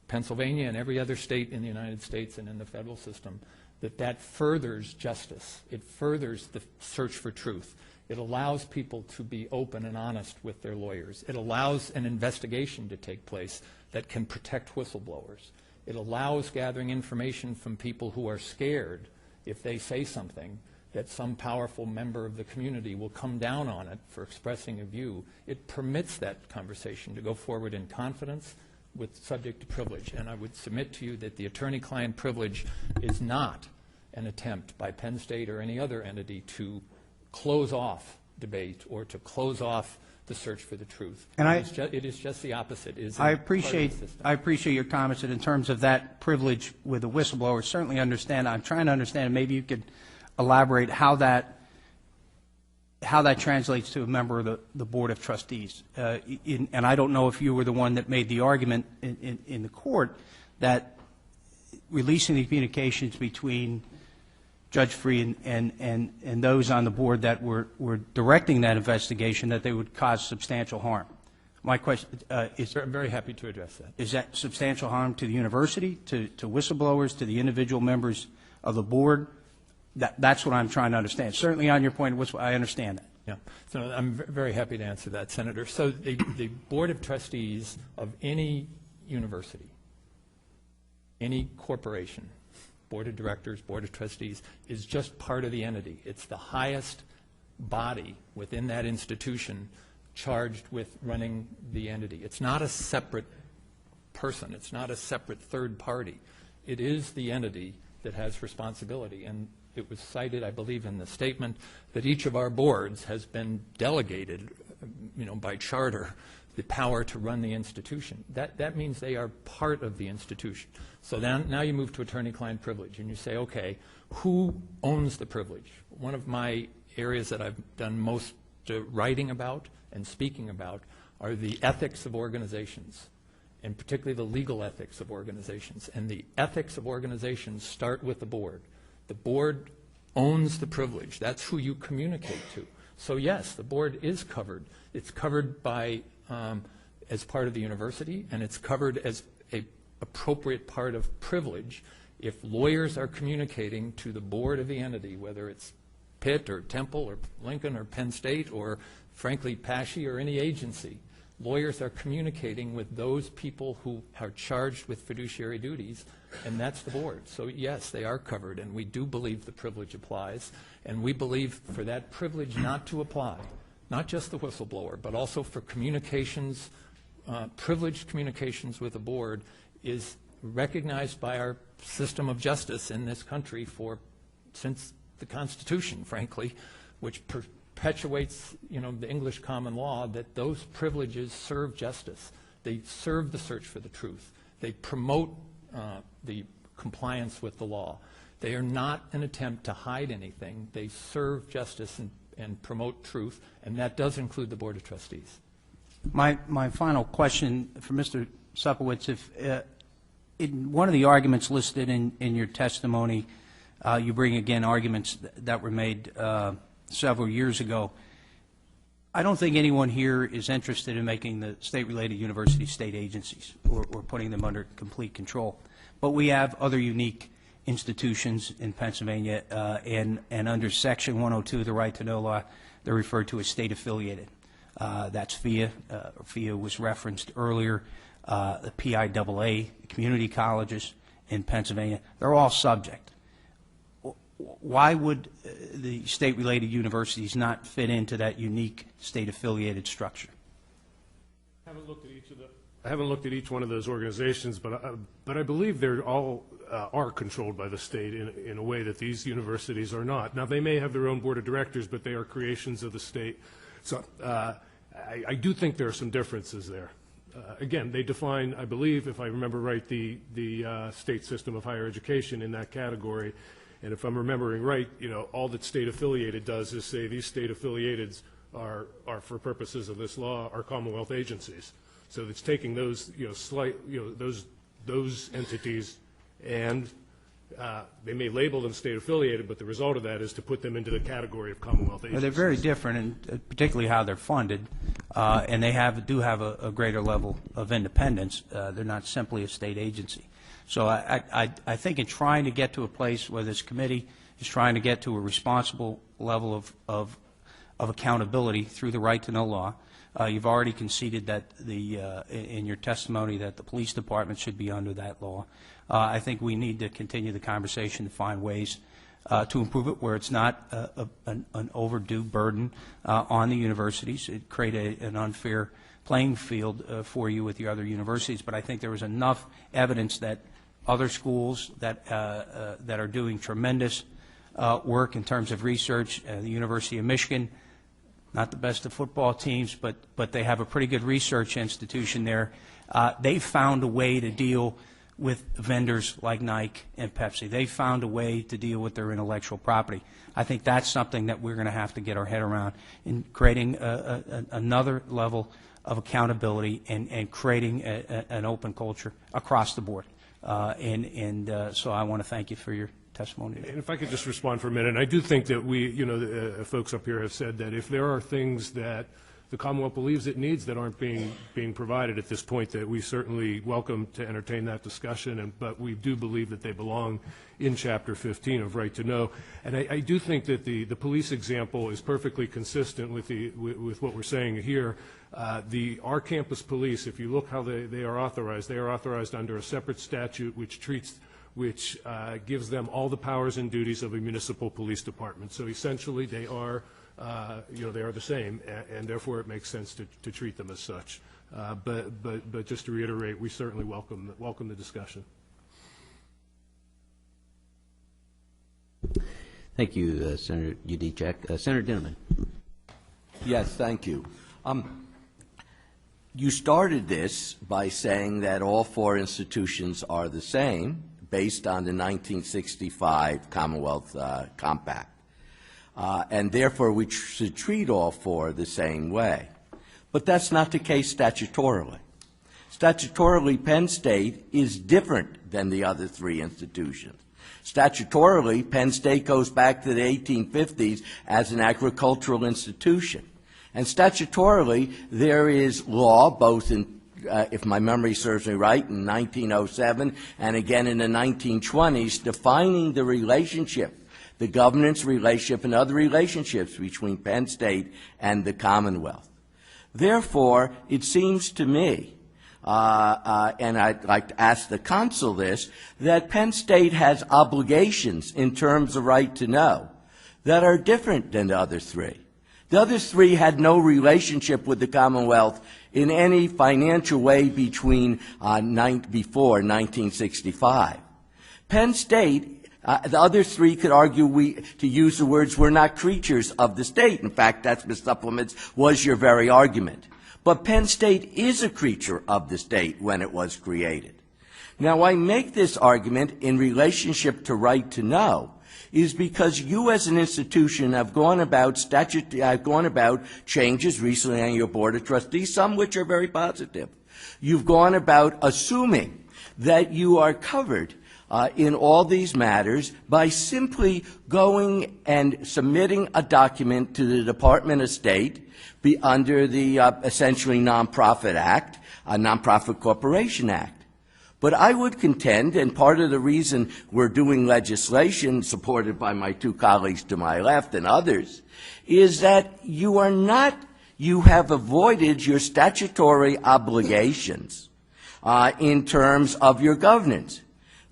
Pennsylvania and every other state in the United States and in the federal system that furthers justice. It furthers the search for truth. It allows people to be open and honest with their lawyers. It allows an investigation to take place that can protect whistleblowers. It allows gathering information from people who are scared if they say something that some powerful member of the community will come down on it for expressing a view. It permits that conversation to go forward in confidence with subject to privilege. And I would submit to you that the attorney-client privilege is not an attempt by Penn State or any other entity to close off debate or to close off the search for the truth. And it is just the opposite. I appreciate your comments, and in terms of that privilege with the whistleblower, certainly understand. I'm trying to understand, and maybe you could elaborate how that how that translates to a member of the Board of Trustees. And I don't know if you were the one that made the argument in the court that releasing the communications between Judge Free and those on the board that were directing that investigation, that they would cause substantial harm. My question is... I'm very happy to address that. Is that substantial harm to the university, to whistleblowers, to the individual members of the board? That's what I'm trying to understand. Certainly on your point, I understand that. Yeah, so I'm very happy to answer that, Senator. So the Board of Trustees of any university, any corporation, Board of Directors, Board of Trustees, is just part of the entity. It's the highest body within that institution charged with running the entity. It's not a separate person. It's not a separate third party. It is the entity that has responsibility. And it was cited, I believe, in the statement that each of our boards has been delegated, by charter, the power to run the institution. That means they are part of the institution. So now you move to attorney-client privilege, and you say, okay, who owns the privilege? One of my areas that I've done most writing about and speaking about are the ethics of organizations, and particularly the legal ethics of organizations. And the ethics of organizations start with the board. The board owns the privilege. That's who you communicate to. So yes, the board is covered. It's covered by as part of the university, and it's covered as an appropriate part of privilege if lawyers are communicating to the board of the entity, whether it's Pitt or Temple or Lincoln or Penn State or, frankly, PASHE or any agency. Lawyers are communicating with those people who are charged with fiduciary duties, and that's the board. So yes, they are covered, and we do believe the privilege applies, and we believe for that privilege not to apply, not just the whistleblower, but also for communications, privileged communications with the board is recognized by our system of justice in this country since the Constitution, frankly, which perpetuates, the English common law, that those privileges serve justice. They serve the search for the truth. They promote the compliance with the law. They are not an attempt to hide anything. They serve justice and promote truth, and that does include the Board of Trustees. My final question for Mr. Supowicz, if in one of the arguments listed in your testimony, you bring again arguments that were made several years ago. I don't think anyone here is interested in making the state-related universities state agencies or putting them under complete control. But we have other unique institutions in Pennsylvania, and under Section 102 of the Right to Know law, they're referred to as state-affiliated. That's FIA. FIA was referenced earlier. The PIAA, community colleges in Pennsylvania, they're all subject. Why would the state-related universities not fit into that unique state-affiliated structure? I haven't looked at each one of those organizations, but I believe they're all are controlled by the state in a way that these universities are not. Now, they may have their own board of directors, but they are creations of the state. So I do think there are some differences there. Again, they define, I believe, if I remember right, the state system of higher education in that category. And if I'm remembering right, all that state-affiliated does is say these state-affiliateds are, for purposes of this law, are Commonwealth agencies. So it's taking those, those entities, and they may label them state-affiliated, but the result of that is to put them into the category of Commonwealth agencies. Well, they're very different, and particularly how they're funded, and they do have a greater level of independence. They're not simply a state agency. So I think in trying to get to a place where this committee is trying to get to a responsible level of accountability through the Right to Know law, you've already conceded that in your testimony that the police department should be under that law. I think we need to continue the conversation to find ways to improve it where it's not an overdue burden on the universities. It create an unfair playing field for you with your other universities. But I think there was enough evidence that other schools that are doing tremendous work in terms of research, the University of Michigan, not the best of football teams, but they have a pretty good research institution there. They found a way to deal with vendors like Nike and Pepsi. They found a way to deal with their intellectual property. I think that's something that we're going to have to get our head around in creating another level of accountability and creating an open culture across the board. So I want to thank you for your testimony. And if I could just respond for a minute, I do think that folks up here have said that if there are things that the Commonwealth believes it needs that aren't being provided at this point, that we certainly welcome to entertain that discussion, but we do believe that they belong in Chapter 15 of Right to Know. And I do think that the police example is perfectly consistent with what we're saying here. Our campus police, if you look how they are authorized under a separate statute which gives them all the powers and duties of a municipal police department. So essentially they are they are the same, and therefore it makes sense to treat them as such. But just to reiterate, we certainly welcome the discussion. Thank you, Senator Udicek. Senator Dinniman. Yes, thank you. You started this by saying that all four institutions are the same based on the 1965 Commonwealth Compact. And therefore we should treat all four the same way. But that's not the case statutorily. Statutorily, Penn State is different than the other three institutions. Statutorily, Penn State goes back to the 1850s as an agricultural institution. And statutorily, there is law, both in, if my memory serves me right, in 1907 and again in the 1920s, defining the relationship, the governance relationship and other relationships between Penn State and the Commonwealth. Therefore, it seems to me, and I'd like to ask the Consul this, that Penn State has obligations in terms of right to know that are different than the other three. The other three had no relationship with the Commonwealth in any financial way before 1965. Penn State, the other three could argue to use the words, we're not creatures of the state. In fact, that's Ms. Supplement's was your very argument. But Penn State is a creature of the state when it was created. Now, I make this argument in relationship to right to know is because you as an institution have gone about changes recently on your Board of Trustees, some which are very positive. You've gone about assuming that you are covered in all these matters by simply going and submitting a document to the Department of State under the essentially Nonprofit Act, a Nonprofit Corporation Act. But I would contend, and part of the reason we're doing legislation supported by my two colleagues to my left and others, is that you have avoided your statutory obligations in terms of your governance.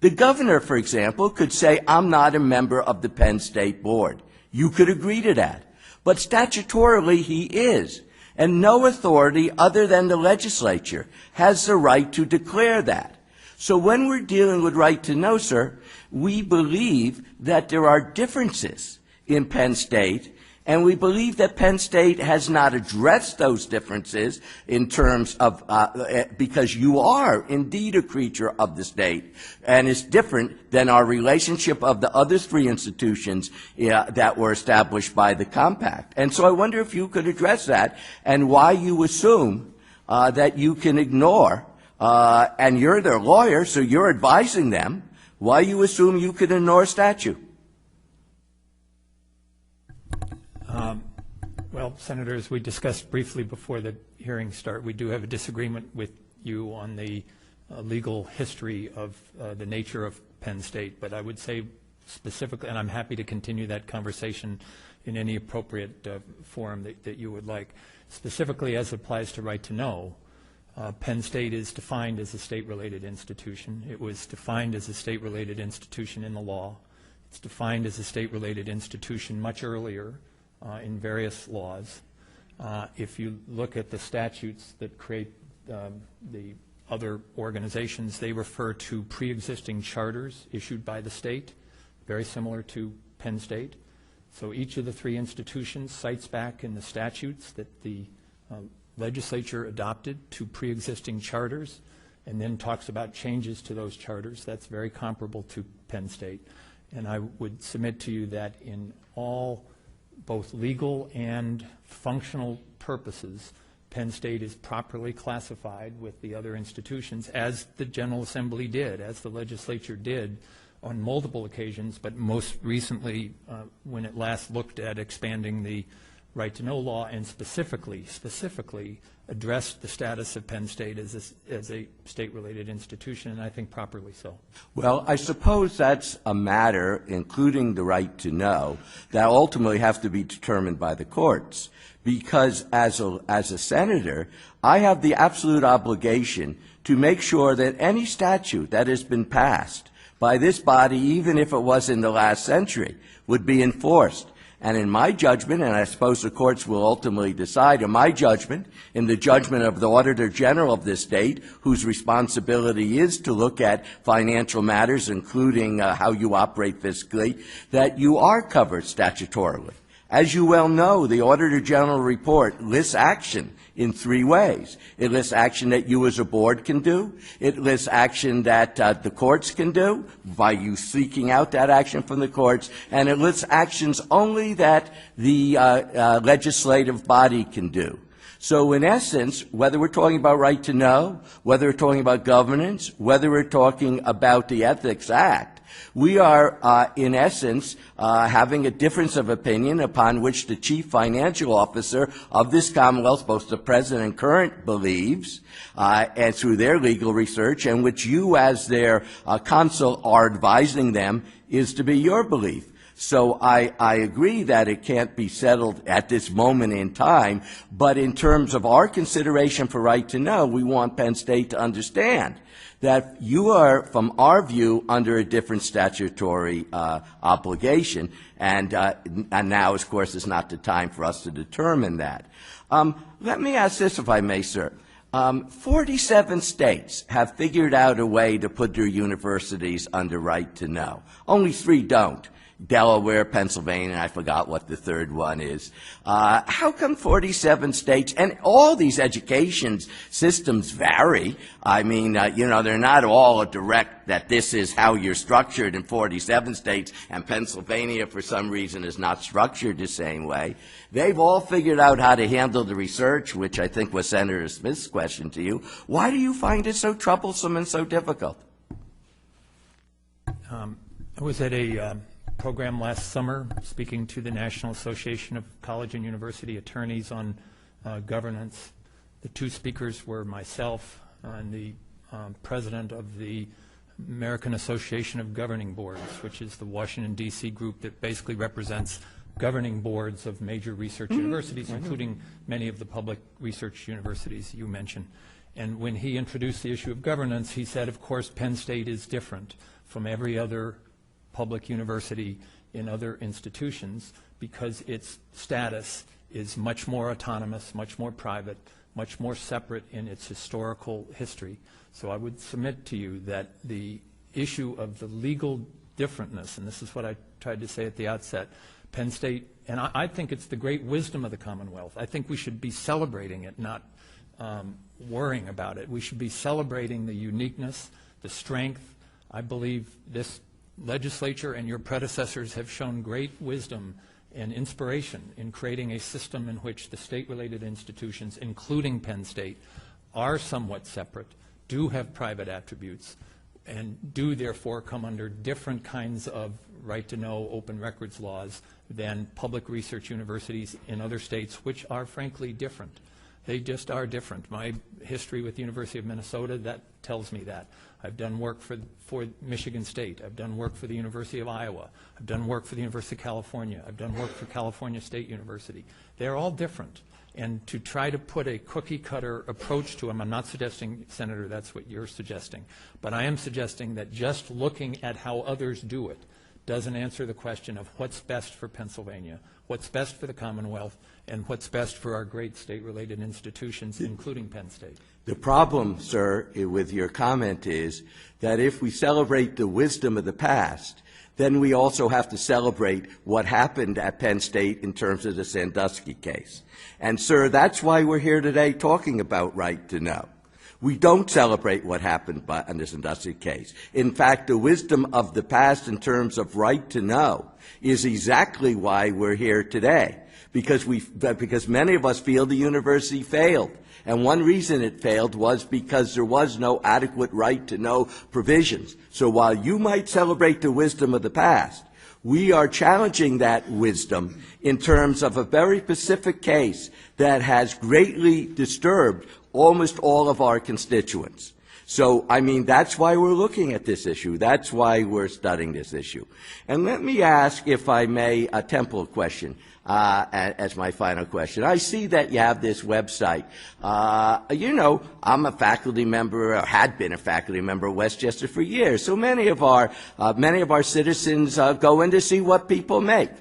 The governor, for example, could say, I'm not a member of the Penn State Board. You could agree to that. But statutorily, he is. And no authority other than the legislature has the right to declare that. So when we're dealing with right to know, sir, we believe that there are differences in Penn State, and we believe that Penn State has not addressed those differences in terms of, because you are indeed a creature of the state, and it's different than our relationship of the other three institutions that were established by the compact. And so I wonder if you could address that and why you assume that you can ignore, and you're their lawyer, so you're advising them, why you assume you can ignore statute. Well, Senator, as we discussed briefly before the hearing start, we do have a disagreement with you on the legal history of the nature of Penn State. But I would say specifically, and I'm happy to continue that conversation in any appropriate forum that you would like, specifically as it applies to right to know. Penn State is defined as a state-related institution. It was defined as a state-related institution in the law. It's defined as a state-related institution much earlier in various laws. If you look at the statutes that create the other organizations, they refer to pre-existing charters issued by the state, very similar to Penn State. So each of the three institutions cites back in the statutes that the legislature adopted to pre-existing charters, and then talks about changes to those charters. That's very comparable to Penn State. And I would submit to you that in all both legal and functional purposes, Penn State is properly classified with the other institutions, as the General Assembly did, as the legislature did on multiple occasions, but most recently when it last looked at expanding the right to know law and specifically addressed the status of Penn State as a state-related institution, and I think properly so. Well, I suppose that's a matter, including the right to know, that ultimately have to be determined by the courts. Because as a senator, I have the absolute obligation to make sure that any statute that has been passed by this body, even if it was in the last century, would be enforced. And in my judgment, and I suppose the courts will ultimately decide, in my judgment, in the judgment of the Auditor General of this state, whose responsibility is to look at financial matters, including how you operate fiscally, that you are covered statutorily. As you well know, the Auditor General report lists action in 3 ways. It lists action that you as a board can do. It lists action that the courts can do by you seeking out that action from the courts. And it lists actions only that the legislative body can do. So in essence, whether we're talking about right to know, whether we're talking about governance, whether we're talking about the Ethics Act, we are, in essence, having a difference of opinion upon which the chief financial officer of this Commonwealth, both the President and current, believes, and through their legal research, and which you as their consul are advising them is to be your belief. So I agree that it can't be settled at this moment in time, but in terms of our consideration for right to know, we want Penn State to understand that you are, from our view, under a different statutory obligation, and now, of course, is not the time for us to determine that. Let me ask this, if I may, sir. 47 states have figured out a way to put their universities under right to know. Only 3 don't. Delaware, Pennsylvania, and I forgot what the third one is. How come 47 states, and all these education systems vary? I mean, they're not all direct that this is how you're structured in 47 states, and Pennsylvania, for some reason, is not structured the same way. They've all figured out how to handle the research, which I think was Senator Smith's question to you. Why do you find it so troublesome and so difficult? I was at a program last summer speaking to the National Association of College and University Attorneys on governance. The 2 speakers were myself and the president of the American Association of Governing Boards, which is the Washington, D.C. group that basically represents governing boards of major research universities, including many of the public research universities you mentioned. And when he introduced the issue of governance, he said, of course, Penn State is different from every other public university in other institutions because its status is much more autonomous, much more private, much more separate in its historical history. So I would submit to you that the issue of the legal differentness, and this is what I tried to say at the outset, Penn State, and I think it's the great wisdom of the Commonwealth. I think we should be celebrating it, not worrying about it. We should be celebrating the uniqueness, the strength. I believe this legislature and your predecessors have shown great wisdom and inspiration in creating a system in which the state-related institutions, including Penn State, are somewhat separate, do have private attributes, and do therefore come under different kinds of right-to-know open records laws than public research universities in other states, which are frankly different. They just are different. My history with the University of Minnesota, that tells me that. I've done work for Michigan State. I've done work for the University of Iowa. I've done work for the University of California. I've done work for California State University. They're all different. And to try to put a cookie-cutter approach to them, I'm not suggesting, Senator, that's what you're suggesting, but I am suggesting that just looking at how others do it doesn't answer the question of what's best for Pennsylvania, what's best for the Commonwealth, and what's best for our great state-related institutions, including Penn State. The problem, sir, with your comment is that if we celebrate the wisdom of the past, then we also have to celebrate what happened at Penn State in terms of the Sandusky case. And, sir, that's why we're here today talking about right to know. We don't celebrate what happened in this Sandusky case. In fact, the wisdom of the past in terms of right to know is exactly why we're here today, because many of us feel the university failed. And one reason it failed was because there was no adequate right to know provisions. So while you might celebrate the wisdom of the past, we are challenging that wisdom in terms of a very specific case that has greatly disturbed almost all of our constituents. So, I mean, that's why we're looking at this issue. That's why we're studying this issue. And let me ask, if I may, a Temple question as my final question. I see that you have this website. You know, I'm a faculty member, or had been a faculty member of Westchester for years. So many of our citizens go in to see what people make.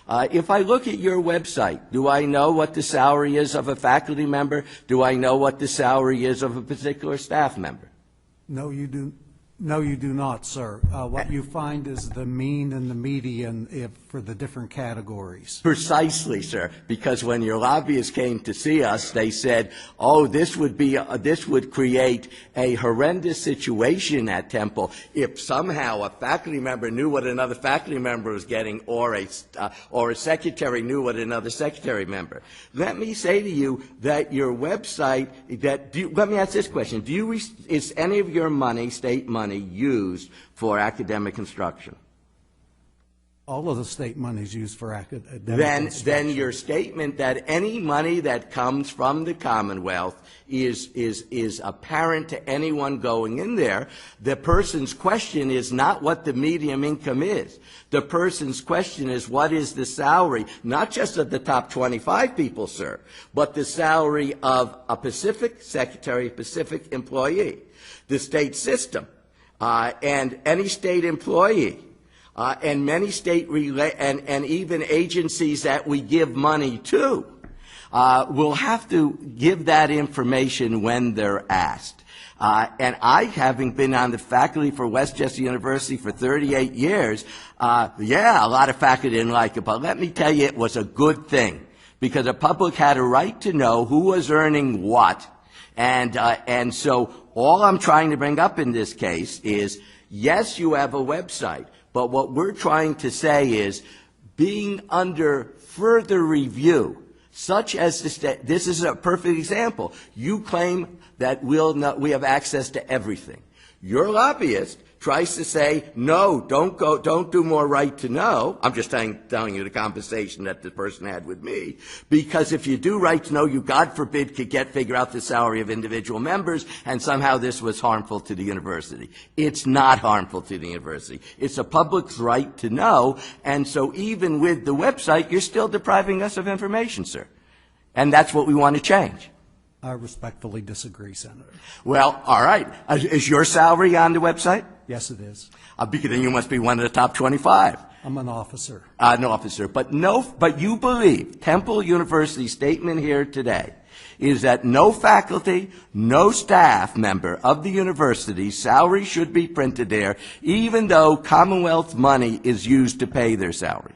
If I look at your website, do I know what the salary is of a faculty member? Do I know what the salary is of a particular staff member? No, you do. No, you do not, sir. What you find is the mean and the median for the different categories. Precisely, sir, because when your lobbyists came to see us, they said, oh, this would create a horrendous situation at Temple if somehow a faculty member knew what another faculty member was getting, or a secretary knew what another secretary member. Let me say to you that your website, let me ask this question. Is any of your money, state money, used for academic instruction? All of the state money is used for academic instruction. Then your statement that any money that comes from the Commonwealth is apparent to anyone going in there. The person's question is not what the median income is. The person's question is, what is the salary, not just of the top 25 people, sir, but the salary of a Pacific secretary, a Pacific employee, the state system, and any state employee, and many state and even agencies that we give money to, will have to give that information when they're asked. And I, having been on the faculty for Westchester University for 38 years, a lot of faculty didn't like it, but let me tell you, it was a good thing, because the public had a right to know who was earning what. And so all I'm trying to bring up in this case is, yes, you have a website, but what we're trying to say is, being under further review, such as this is a perfect example. You claim that we have access to everything. Your lobbyist tries to say, no, don't do more right to know. I'm just telling you the conversation that the person had with me. Because if you do right to know, you, God forbid, could figure out the salary of individual members, and somehow this was harmful to the university. It's not harmful to the university. It's a public's right to know, and so even with the website, you're still depriving us of information, sir. And that's what we want to change. I respectfully disagree, Senator. Well, all right. Is your salary on the website? Yes, it is. Because then you must be one of the top 25. I'm an officer. An officer. But you believe, Temple University's statement here today is that no faculty, no staff member of the university's salary should be printed there, even though Commonwealth money is used to pay their salary.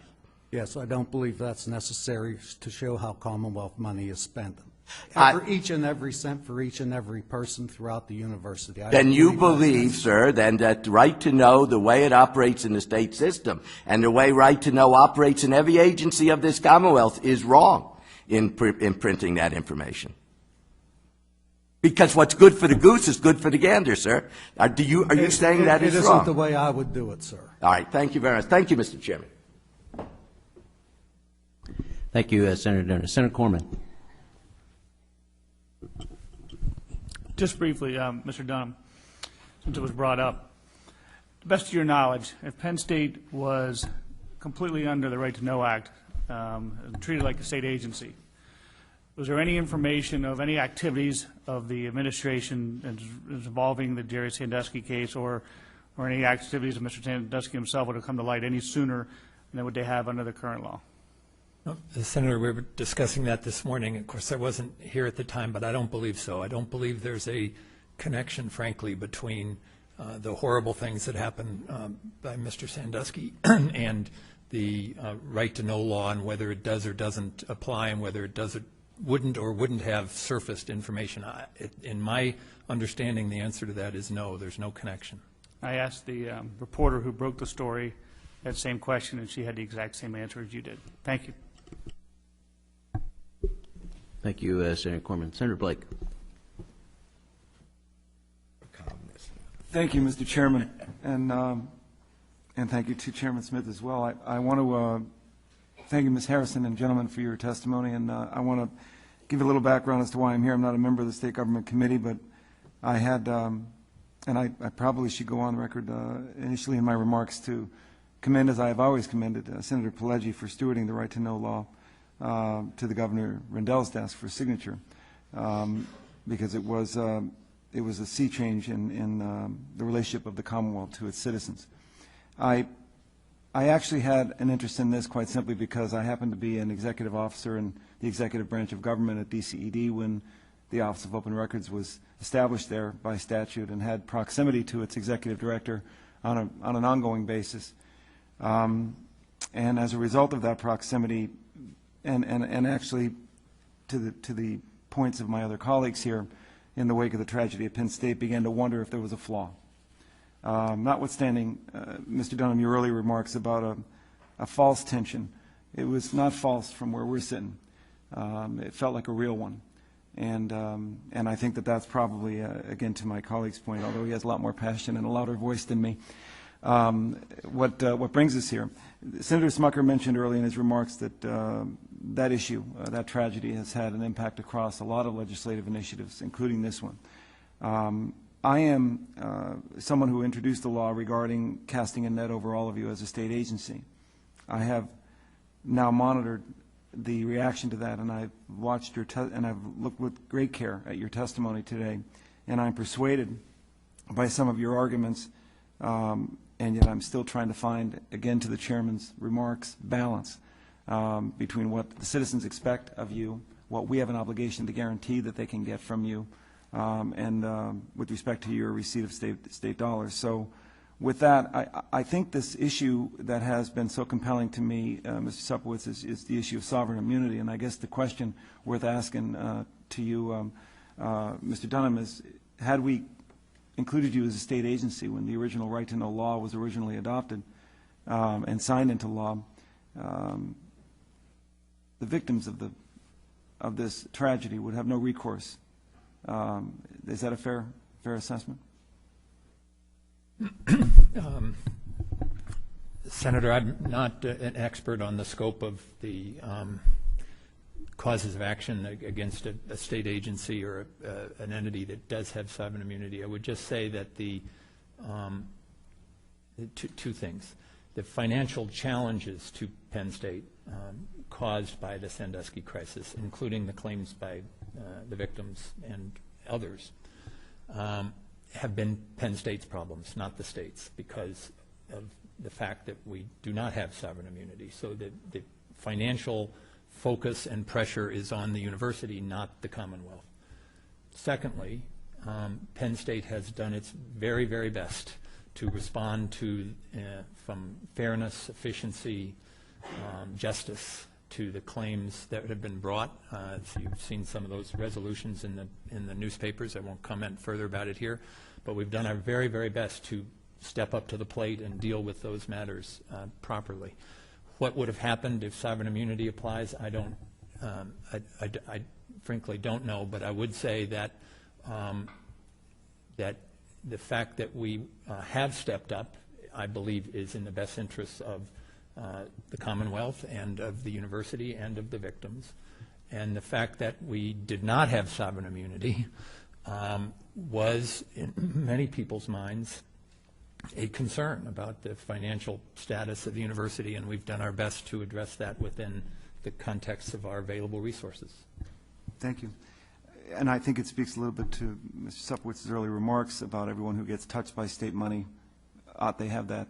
Yes, I don't believe that's necessary to show how Commonwealth money is spent. Each and every cent for each and every person throughout the university. Then you believe, sir, then that right to know, the way it operates in the state system, and the way right to know operates in every agency of this Commonwealth, is wrong in printing that information. Because what's good for the goose is good for the gander, sir. Are you saying that is wrong? It isn't the way I would do it, sir. All right. Thank you very much. Thank you, Mr. Chairman. Thank you, Senator Dunham. Senator Corman. Just briefly, Mr. Dunham, since it was brought up, to the best of your knowledge, if Penn State was completely under the Right to Know Act, treated like a state agency, was there any information of any activities of the administration involving the Jerry Sandusky case, or any activities of Mr. Sandusky himself would have come to light any sooner than what they have under the current law? Senator, we were discussing that this morning. Of course, I wasn't here at the time, but I don't believe so. I don't believe there's a connection, frankly, between the horrible things that happened by Mr. Sandusky and the right to know law, and whether it does or doesn't apply, and whether it does or wouldn't or wouldn't have surfaced information. In my understanding, the answer to that is no, there's no connection. I asked the reporter who broke the story that same question, and she had the exact same answer as you did. Thank you. Thank you, Senator Corman. Senator Blake. Thank you, Mr. Chairman, and thank you to Chairman Smith as well. I want to thank you, Ms. Harrison and gentlemen, for your testimony, and I want to give a little background as to why I'm here. I'm not a member of the State Government Committee, but I had, and I probably should go on record initially in my remarks to commend, as I have always commended, Senator Pileggi for stewarding the right to know law to the Governor Rendell's desk for signature, because it was a sea change in the relationship of the Commonwealth to its citizens. I actually had an interest in this quite simply because I happened to be an executive officer in the executive branch of government at DCED when the Office of Open Records was established there by statute and had proximity to its executive director on an ongoing basis. And as a result of that proximity, and actually to the points of my other colleagues here, in the wake of the tragedy at Penn State, began to wonder if there was a flaw. Notwithstanding, Mr. Dunham, your earlier remarks about a false tension, it was not false from where we're sitting. It felt like a real one. And I think that that's probably, again, to my colleague's point, although he has a lot more passion and a louder voice than me, what brings us here. Senator Smucker mentioned earlier in his remarks that that issue, that tragedy, has had an impact across a lot of legislative initiatives, including this one. I am someone who introduced the law regarding casting a net over all of you as a state agency. I have now monitored the reaction to that, and I've watched and I've looked with great care at your testimony today, and I'm persuaded by some of your arguments, and yet I'm still trying to find, again to the chairman's remarks, balance between what the citizens expect of you, what we have an obligation to guarantee that they can get from you, and with respect to your receipt of state dollars. So with that, I think this issue that has been so compelling to me, Mr. Supowitz, is the issue of sovereign immunity. And I guess the question worth asking to you, Mr. Dunham, is had we included you as a state agency when the original right to know law was originally adopted and signed into law, the victims of this tragedy would have no recourse. Is that a fair assessment? Senator, I'm not an expert on the scope of the causes of action against a state agency or an entity that does have sovereign immunity. I would just say that the two things. The financial challenges to Penn State caused by the Sandusky crisis, including the claims by the victims and others, have been Penn State's problems, not the state's, because of the fact that we do not have sovereign immunity. So the financial focus and pressure is on the university, not the Commonwealth. Secondly, Penn State has done its very, very best to respond to, from fairness, efficiency, justice, to the claims that have been brought. So you've seen some of those resolutions in the newspapers. I won't comment further about it here, but we've done our very, very best to step up to the plate and deal with those matters properly. What would have happened if sovereign immunity applies? I frankly don't know, but I would say that that the fact that we have stepped up, I believe, is in the best interests of the Commonwealth and of the university and of the victims. And the fact that we did not have sovereign immunity was, in many people's minds, a concern about the financial status of the university, and we've done our best to address that within the context of our available resources. Thank you. And I think it speaks a little bit to Mr. Supowitz's earlier remarks about everyone who gets touched by state money. Ought they have that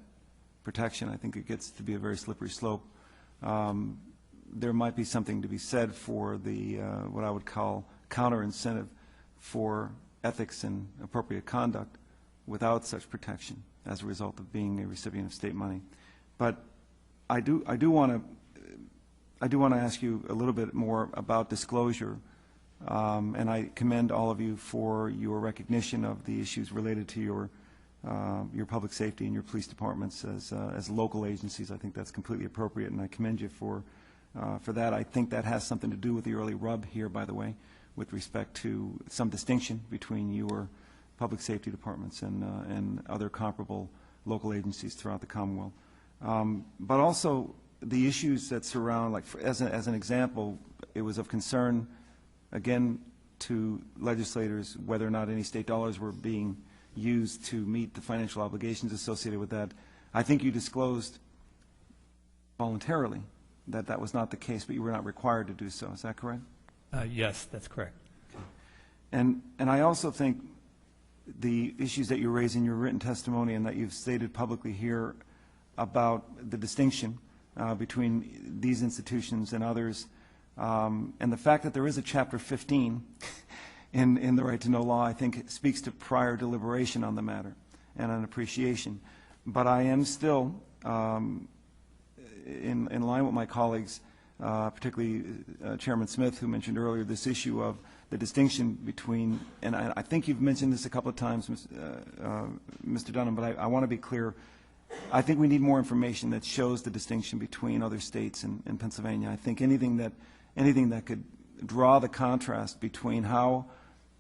protection? I think it gets to be a very slippery slope. There might be something to be said for the what I would call counter incentive for ethics and appropriate conduct without such protection as a result of being a recipient of state money. But I do want to I do want to ask you a little bit more about disclosure, and I commend all of you for your recognition of the issues related to your public safety and your police departments as local agencies. I think that's completely appropriate, and I commend you for that. I think that has something to do with the early rub here, by the way, with respect to some distinction between your public safety departments and other comparable local agencies throughout the Commonwealth. But also the issues that surround, like as an example, it was of concern, again, to legislators whether or not any state dollars were being used to meet the financial obligations associated with that. I think you disclosed voluntarily that that was not the case, but you were not required to do so. Is that correct? Yes, that's correct. And I also think the issues that you raise in your written testimony and that you've stated publicly here about the distinction between these institutions and others, and the fact that there is a Chapter 15 in the Right to Know law, I think speaks to prior deliberation on the matter and an appreciation. But I am still, in line with my colleagues, particularly Chairman Smith, who mentioned earlier this issue of the distinction between, and I think you've mentioned this a couple of times, Mr. Dunham, but I want to be clear. I think we need more information that shows the distinction between other states and Pennsylvania. I think anything that could draw the contrast between how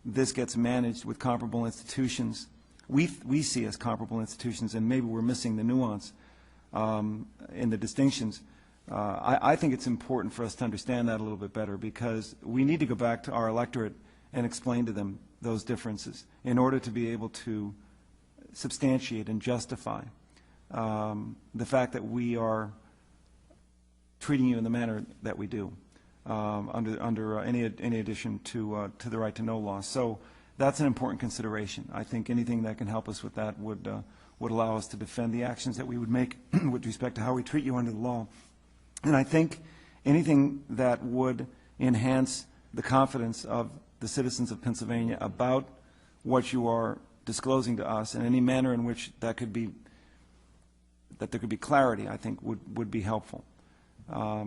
this gets managed with comparable institutions, we see as comparable institutions, and maybe we're missing the nuance in the distinctions. I think it's important for us to understand that a little bit better, because we need to go back to our electorate and explain to them those differences in order to be able to substantiate and justify the fact that we are treating you in the manner that we do under any addition to the Right to Know law. So that's an important consideration. I think anything that can help us with that would allow us to defend the actions that we would make with respect to how we treat you under the law. And I think anything that would enhance the confidence of the citizens of Pennsylvania about what you are disclosing to us, and any manner in which that could be, that there could be clarity, I think would be helpful. I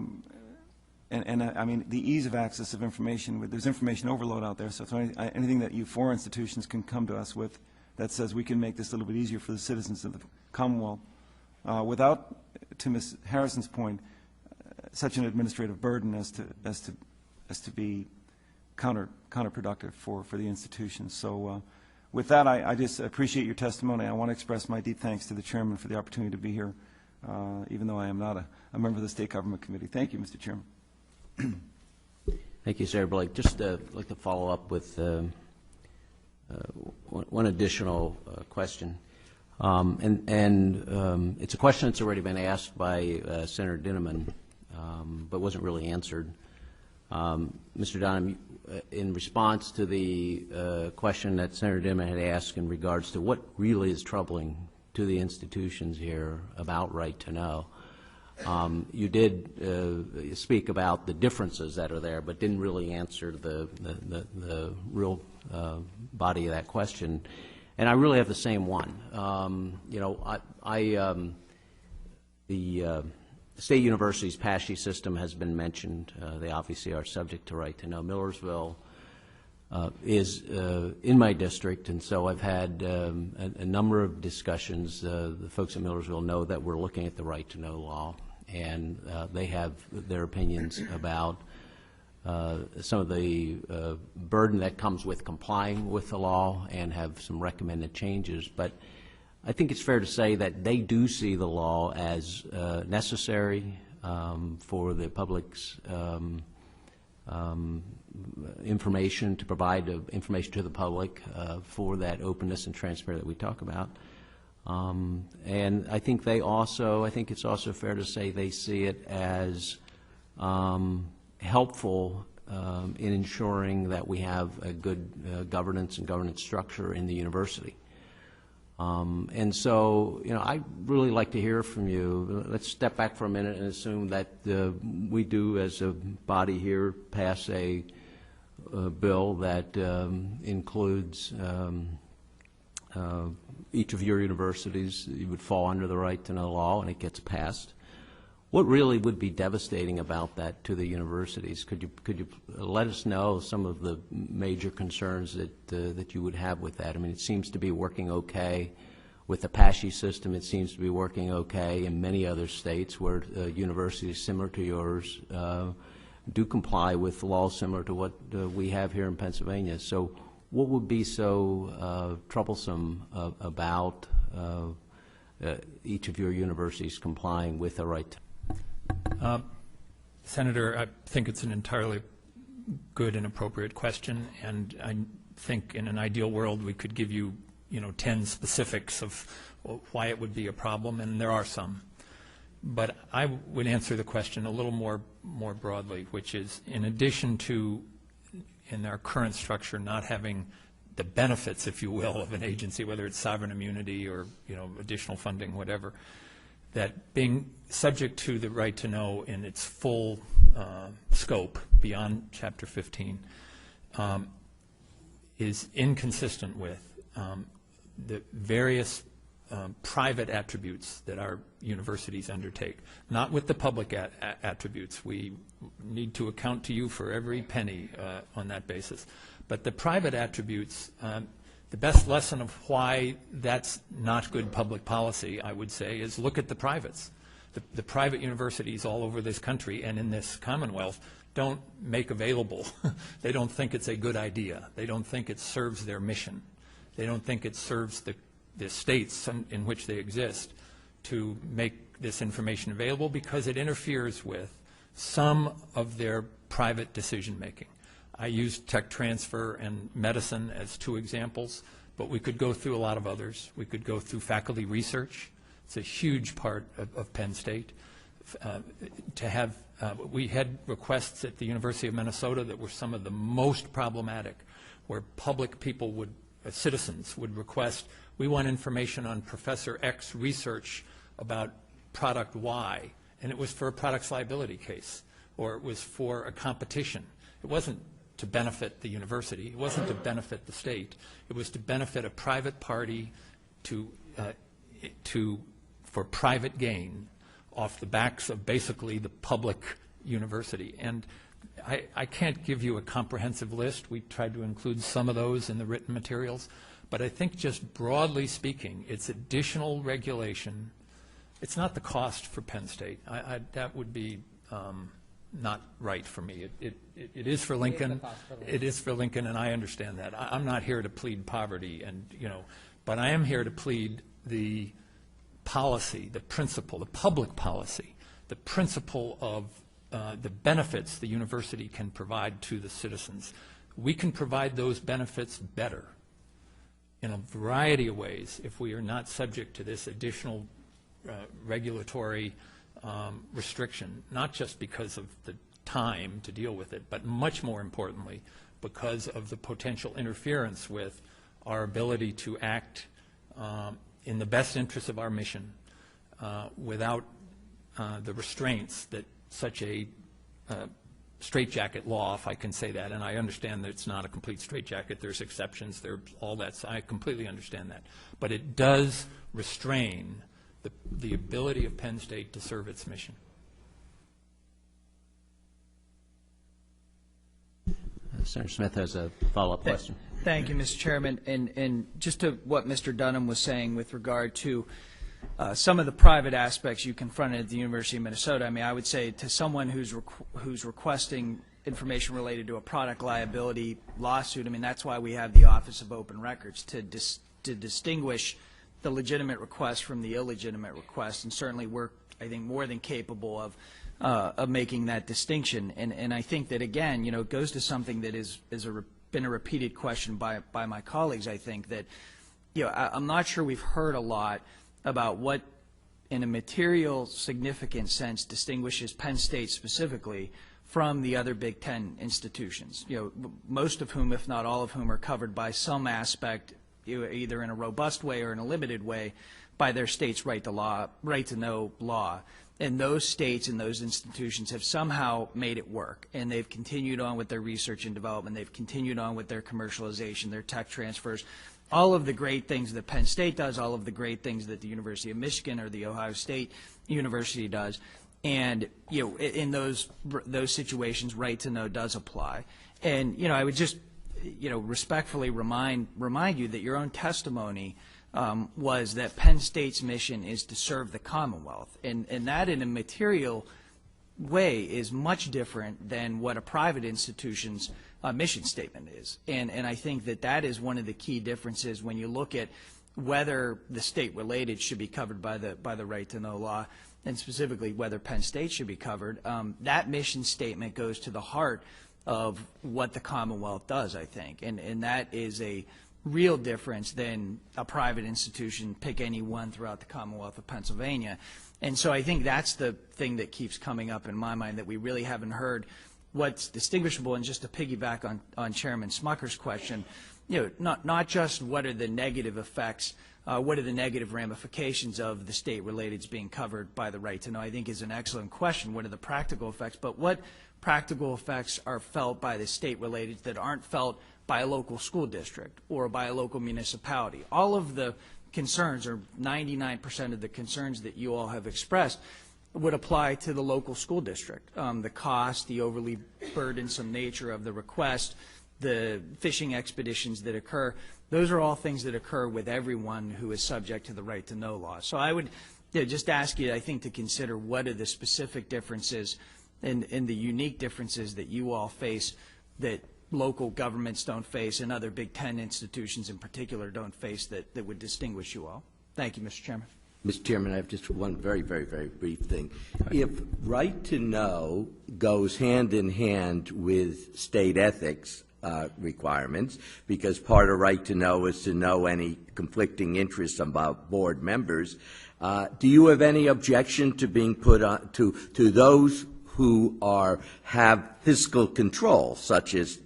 mean, the ease of access of information, there's information overload out there, so anything that you four institutions can come to us with that says we can make this a little bit easier for the citizens of the Commonwealth without, to Ms. Harrison's point, such an administrative burden as to be counterproductive for the institutions. So with that, I just appreciate your testimony. I want to express my deep thanks to the chairman for the opportunity to be here, even though I am not a member of the State Government Committee. Thank you, Mr. Chairman. Thank you, Senator Blake. Just like to follow up with one additional question. It's a question that's already been asked by Senator Dinniman, but wasn't really answered. Mr. Dunham, in response to the question that Senator Dinniman had asked in regards to what really is troubling to the institutions here about Right to Know, you did speak about the differences that are there, but didn't really answer the real body of that question. And I really have the same one. You know, the State University's PASHE system has been mentioned. They obviously are subject to Right to Know. Millersville is in my district, and so I've had a number of discussions. The folks at Millersville know that we're looking at the Right to Know law, and they have their opinions about some of the burden that comes with complying with the law and have some recommended changes. But I think it's fair to say that they do see the law as necessary for the public's information, to provide information to the public for that openness and transparency that we talk about. And I think they also, I think it's also fair to say they see it as helpful in ensuring that we have a good governance and governance structure in the university. And so, you know, I'd really like to hear from you. Let's step back for a minute and assume that we do, as a body here, pass a bill that includes each of your universities. You would fall under the Right to Know law, and it gets passed. What really would be devastating about that to the universities? Could you let us know some of the major concerns that you would have with that? I mean, it seems to be working okay with the PASHE system. It seems to be working okay in many other states where universities similar to yours do comply with laws similar to what we have here in Pennsylvania. So, what would be so troublesome about each of your universities complying with the right to? Senator, I think it's an entirely good and appropriate question, and I think in an ideal world we could give you, 10 specifics of why it would be a problem, and there are some. But I would answer the question a little more broadly, which is, in addition to, in our current structure, not having the benefits, if you will, of an agency, whether it's sovereign immunity or additional funding, whatever, that being subject to the right to know in its full scope beyond Chapter 15 is inconsistent with the various private attributes that our universities undertake, not with the public attributes. We need to account to you for every penny on that basis. But the private attributes, the best lesson of why that's not good public policy, I would say, is look at the privates. The private universities all over this country and in this Commonwealth don't make available. They don't think it's a good idea. They don't think it serves their mission. They don't think it serves the states in which they exist to make this information available because it interferes with some of their private decision making. I used tech transfer and medicine as 2 examples, but we could go through a lot of others. We could go through faculty research. It's a huge part of Penn State. We had requests at the University of Minnesota that were some of the most problematic, where public people citizens would request, we want information on Professor X research about product Y, and it was for a products liability case, or it was for a competition. It wasn't to benefit the university. It wasn't to benefit the state. It was to benefit a private party for private gain off the backs of basically the public university. And I can't give you a comprehensive list. We tried to include some of those in the written materials. But I think just broadly speaking, it's additional regulation. It's not the cost for Penn State. That would be not right for me. It is for Lincoln. It is for Lincoln, and I understand that. I'm not here to plead poverty, but I am here to plead the policy, the principle, the public policy, the principle of the benefits the university can provide to the citizens. We can provide those benefits better in a variety of ways if we are not subject to this additional regulatory restriction, not just because of the time to deal with it, but much more importantly, because of the potential interference with our ability to act in the best interest of our mission without the restraints that such a straitjacket law, if I can say that, and I understand that it's not a complete straitjacket, there's exceptions, there's all that, so I completely understand that. But it does restrain the ability of Penn State to serve its mission. Senator Smith has a follow-up question. Thank you, Mr. Chairman. And just to what Mr. Dunham was saying with regard to some of the private aspects you confronted at the University of Minnesota, I mean, I would say to someone who's requesting information related to a product liability lawsuit, I mean, that's why we have the Office of Open Records, to distinguish the legitimate request from the illegitimate request, and certainly we're, I think, more than capable of making that distinction. And I think that, again, it goes to something that been a repeated question by my colleagues. I think that, I'm not sure we've heard a lot about what, in a material significant sense, distinguishes Penn State specifically from the other Big Ten institutions. Most of whom, if not all of whom, are covered by some aspect, either in a robust way or in a limited way, by their state's right to know law. And those states and those institutions have somehow made it work, and they've continued on with their research and development. They've continued on with their commercialization, their tech transfers, all of the great things that Penn State does, all of the great things that the University of Michigan or the Ohio State University does. And, in those situations, right to know does apply. And, I would just, respectfully remind you that your own testimony was that Penn State's mission is to serve the Commonwealth. And that in a material way is much different than what a private institution's mission statement is. And I think that is one of the key differences when you look at whether the state-related should be covered by the right to know law, and specifically whether Penn State should be covered. That mission statement goes to the heart of what the Commonwealth does, I think, and that is a real difference than a private institution, pick any one throughout the Commonwealth of Pennsylvania. And so I think that's the thing that keeps coming up in my mind, that we really haven't heard what's distinguishable. And just to piggyback on Chairman Smucker's question, not just what are the negative effects, what are the negative ramifications of the state-relateds being covered by the right to know, I think is an excellent question. What are the practical effects? But what practical effects are felt by the state-relateds that aren't felt by a local school district or by a local municipality? All of the concerns, or 99% of the concerns that you all have expressed, would apply to the local school district. The cost, the overly burdensome nature of the request, the fishing expeditions that occur, those are all things that occur with everyone who is subject to the right to know law. So I would just ask you, I think, to consider what are the specific differences and the unique differences that you all face that local governments don't face, and other Big Ten institutions in particular don't face, that would distinguish you all. Thank you, Mr. Chairman. Mr. Chairman, I have just one very, very, very brief thing. If right to know goes hand in hand with state ethics requirements, because part of right to know is to know any conflicting interests about board members, do you have any objection to being put on to those who have fiscal control, such as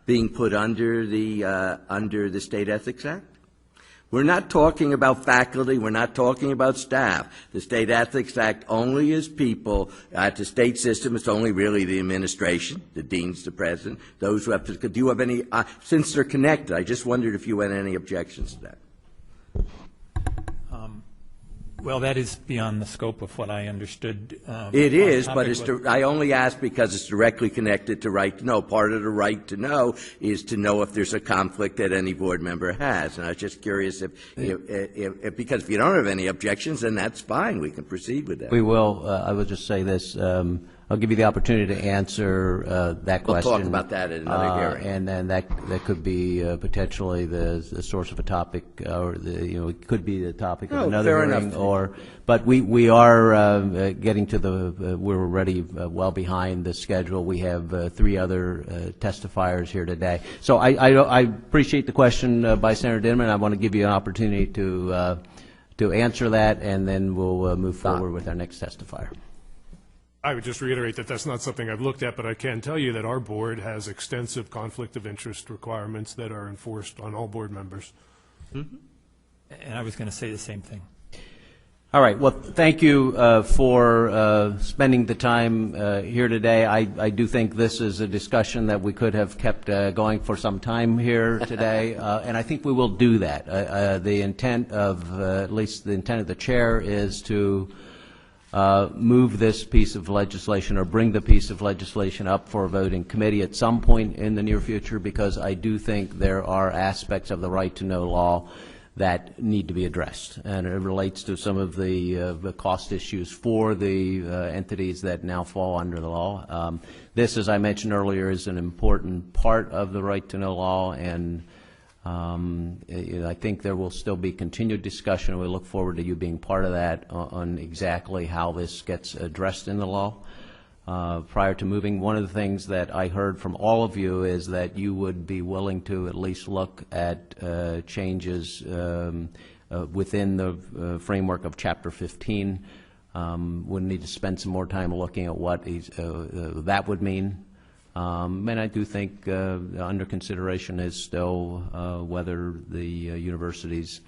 being put under the State Ethics Act? We're not talking about faculty. We're not talking about staff. The State Ethics Act only is people. At the state system, it's only really the administration, the deans, the president, those who have to. Do you have any, since they're connected, I just wondered if you had any objections to that. Well, that is beyond the scope of what I understood. It is, but I only ask because it's directly connected to right to know. Part of the right to know is to know if there's a conflict that any board member has. And I was just curious because if you don't have any objections, then that's fine. We can proceed with that. We will. I will just say this. I'll give you the opportunity to answer that question. We'll talk about that at another hearing. And then that could be potentially the source of a topic, or it could be the topic of another hearing. But we are getting to we're already well behind the schedule. We have 3 other testifiers here today. So I appreciate the question by Senator Dinniman. I want to give you an opportunity to answer that, and then we'll move forward with our next testifier. I would just reiterate that that's not something I've looked at, but I can tell you that our board has extensive conflict of interest requirements that are enforced on all board members. Mm-hmm. And I was going to say the same thing. All right. Well, thank you for spending the time here today. I do think this is a discussion that we could have kept going for some time here today, and I think we will do that. The intent of, at least the intent of the chair, is to move this piece of legislation, or bring the piece of legislation up for a vote in committee at some point in the near future, because I do think there are aspects of the right to know law that need to be addressed, and it relates to some of the cost issues for the entities that now fall under the law. This, as I mentioned earlier, is an important part of the right to know law, and I think there will still be continued discussion. We look forward to you being part of that on exactly how this gets addressed in the law. Prior to moving, one of the things that I heard from all of you is that you would be willing to at least look at changes within the framework of Chapter 15. We'll need to spend some more time looking at what that would mean. And I do think under consideration is still whether the universities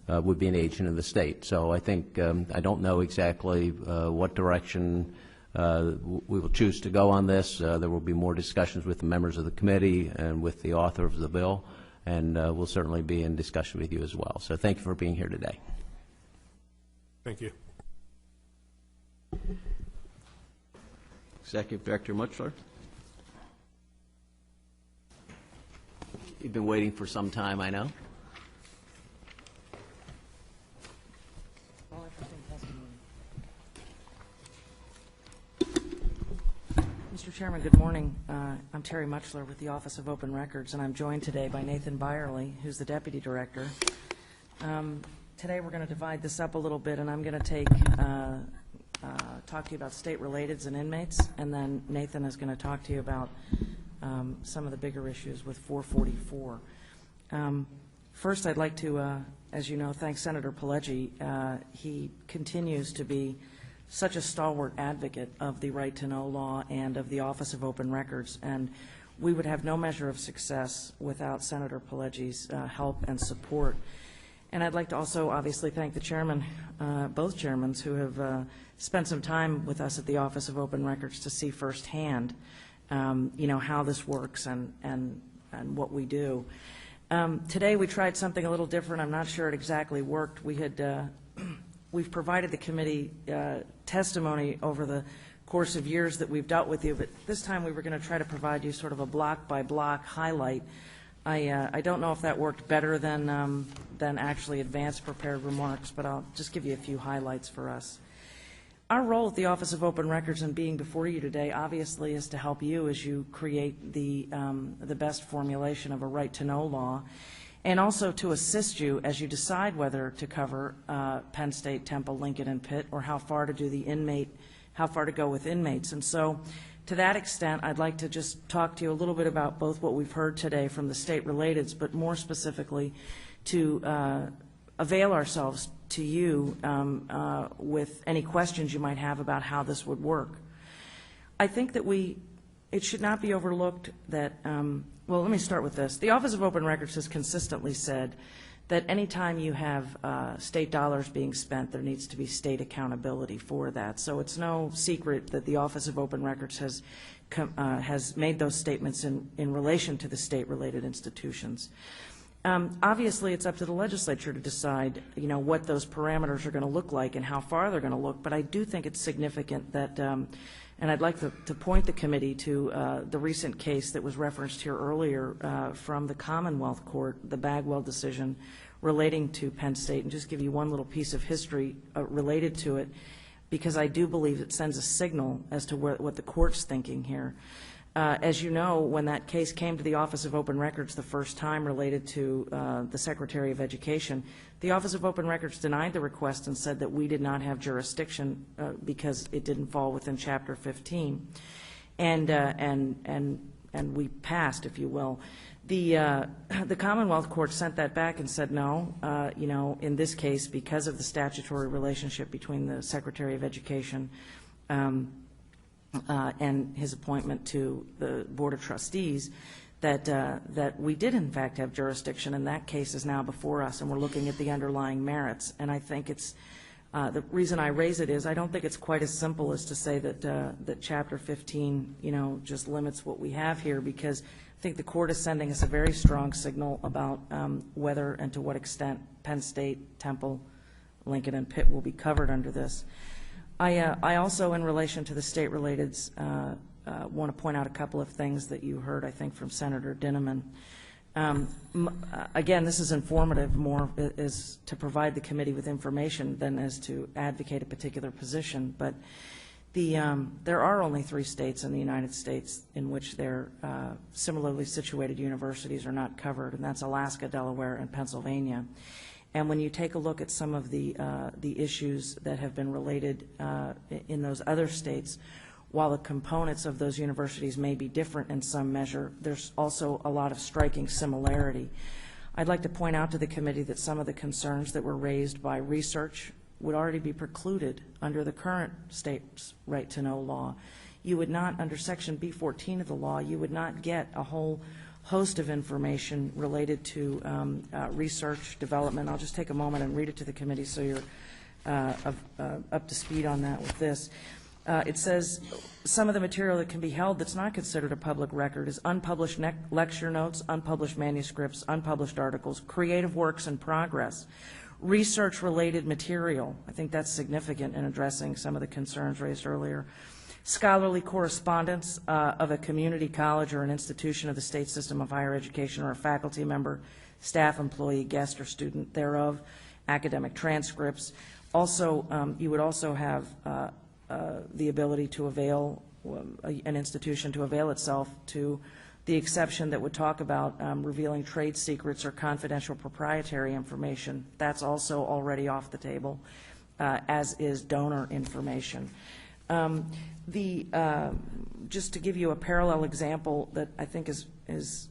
would be an agent of the state. So I think I don't know exactly what direction we will choose to go on this. There will be more discussions with the members of the committee and with the author of the bill, and we'll certainly be in discussion with you as well. So thank you for being here today. Thank you. Executive Director Mutchler. You've been waiting for some time, I know. Mr. Chairman, good morning. I'm Terry Mutchler with the Office of Open Records, and I'm joined today by Nathan Byerly, who's the Deputy Director. Today we're going to divide this up a little bit, and I'm going to talk to you about state relateds and inmates, and then Nathan is going to talk to you about some of the bigger issues with 444. First, I'd like to, as you know, thank Senator Pileggi. He continues to be such a stalwart advocate of the right to know law and of the Office of Open Records, and we would have no measure of success without Senator Pileggi's help and support. And I'd like to also obviously thank the chairman, both chairmen, who have spent some time with us at the Office of Open Records to see firsthand, how this works and what we do. Today we tried something a little different. I'm not sure it exactly worked. We've provided the committee testimony over the course of years that we've dealt with you, but this time we were going to try to provide you sort of a block-by-block highlight. I don't know if that worked better than actually advanced prepared remarks, but I'll just give you a few highlights for us. Our role at the Office of Open Records and being before you today obviously is to help you as you create the best formulation of a right-to-know law, and also to assist you as you decide whether to cover Penn State, Temple, Lincoln, and Pitt, or how far to go with inmates. And so, to that extent, I'd like to just talk to you a little bit about both what we've heard today from the state relateds, but more specifically to avail ourselves to you with any questions you might have about how this would work. I think that it should not be overlooked that, well, let me start with this. The Office of Open Records has consistently said that any time you have state dollars being spent, there needs to be state accountability for that. So it's no secret that the Office of Open Records has made those statements in relation to the state-related institutions. Obviously, it's up to the legislature to decide, what those parameters are going to look like and how far they're going to look. But I do think it's significant that, and I'd like to point the committee to the recent case that was referenced here earlier from the Commonwealth Court, the Bagwell decision relating to Penn State, and just give you one little piece of history related to it, because I do believe it sends a signal as to what the court's thinking here. As you know, when that case came to the Office of Open Records the first time related to the Secretary of Education, the Office of Open Records denied the request and said that we did not have jurisdiction because it didn't fall within Chapter 15, and we passed, if you will. The Commonwealth Court sent that back and said no. In this case, because of the statutory relationship between the Secretary of Education and his appointment to the Board of Trustees, that we did in fact have jurisdiction, and that case is now before us, and we're looking at the underlying merits. And I think it's the reason I raise it is I don't think it's quite as simple as to say that Chapter 15, just limits what we have here, because I think the court is sending us a very strong signal about whether and to what extent Penn State, Temple, Lincoln, and Pitt will be covered under this. I also, in relation to the state relateds, want to point out a couple of things that you heard, I think, from Senator Dinniman. Again, this is informative, more is to provide the committee with information than as to advocate a particular position. But there are only 3 states in the United States in which their similarly situated universities are not covered, and that's Alaska, Delaware, and Pennsylvania. And when you take a look at some of the issues that have been related in those other states, while the components of those universities may be different in some measure, there's also a lot of striking similarity. I'd like to point out to the committee that some of the concerns that were raised by research would already be precluded under the current state's right-to-know law. You would not, under Section B14 of the law, you would not get a whole host of information related to research, development. I'll just take a moment and read it to the committee so you're up to speed on that with this. It says, some of the material that can be held that's not considered a public record is unpublished lecture notes, unpublished manuscripts, unpublished articles, creative works in progress, research-related material. I think that's significant in addressing some of the concerns raised earlier. Scholarly correspondence of a community college or an institution of the state system of higher education, or a faculty member, staff, employee, guest, or student thereof. Academic transcripts. Also, you would also have the ability to avail an institution to avail itself to the exception that would talk about revealing trade secrets or confidential proprietary information. That's also already off the table, as is donor information. Just to give you a parallel example that I think is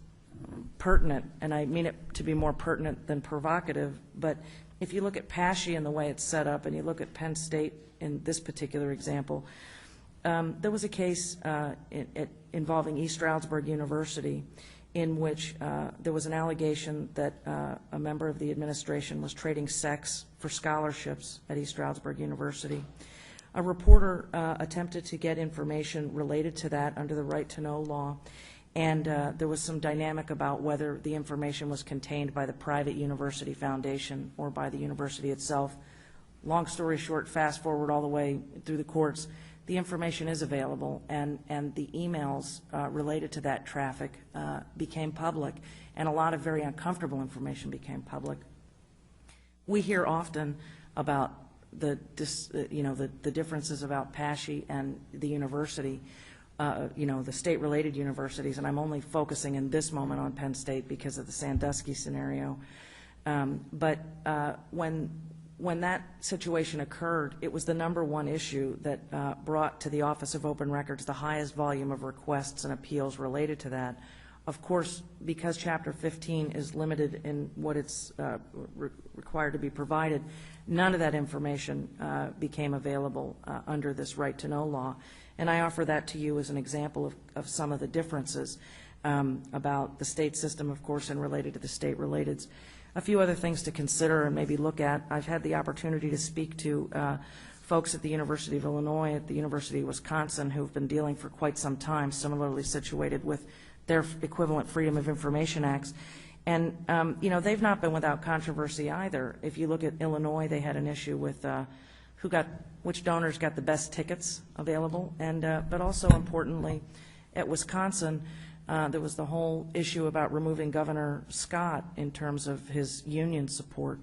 pertinent, and I mean it to be more pertinent than provocative, but if you look at PASHE and the way it's set up, and you look at Penn State in this particular example, there was a case involving East Stroudsburg University in which there was an allegation that a member of the administration was trading sex for scholarships at East Stroudsburg University. A reporter attempted to get information related to that under the right to know law, and there was some dynamic about whether the information was contained by the private university foundation or by the university itself. Long story short, fast forward all the way through the courts, the information is available, and the emails related to that traffic became public, and a lot of very uncomfortable information became public. We hear often about the differences about PASHE and the university, the state-related universities, and I'm only focusing in this moment on Penn State because of the Sandusky scenario. But when that situation occurred, it was the #1 issue that brought to the Office of Open Records the highest volume of requests and appeals related to that. Of course, because Chapter 15 is limited in what it's required to be provided, none of that information became available under this right to know law. And I offer that to you as an example of some of the differences about the state system, of course, and related to the state-relateds. A few other things to consider and maybe look at. I've had the opportunity to speak to folks at the University of Illinois, at the University of Wisconsin, who've been dealing for quite some time, similarly situated with their equivalent Freedom of Information Acts. And, they've not been without controversy either. If you look at Illinois, they had an issue with which donors got the best tickets available. And, but also importantly, at Wisconsin, there was the whole issue about removing Governor Scott in terms of his union support.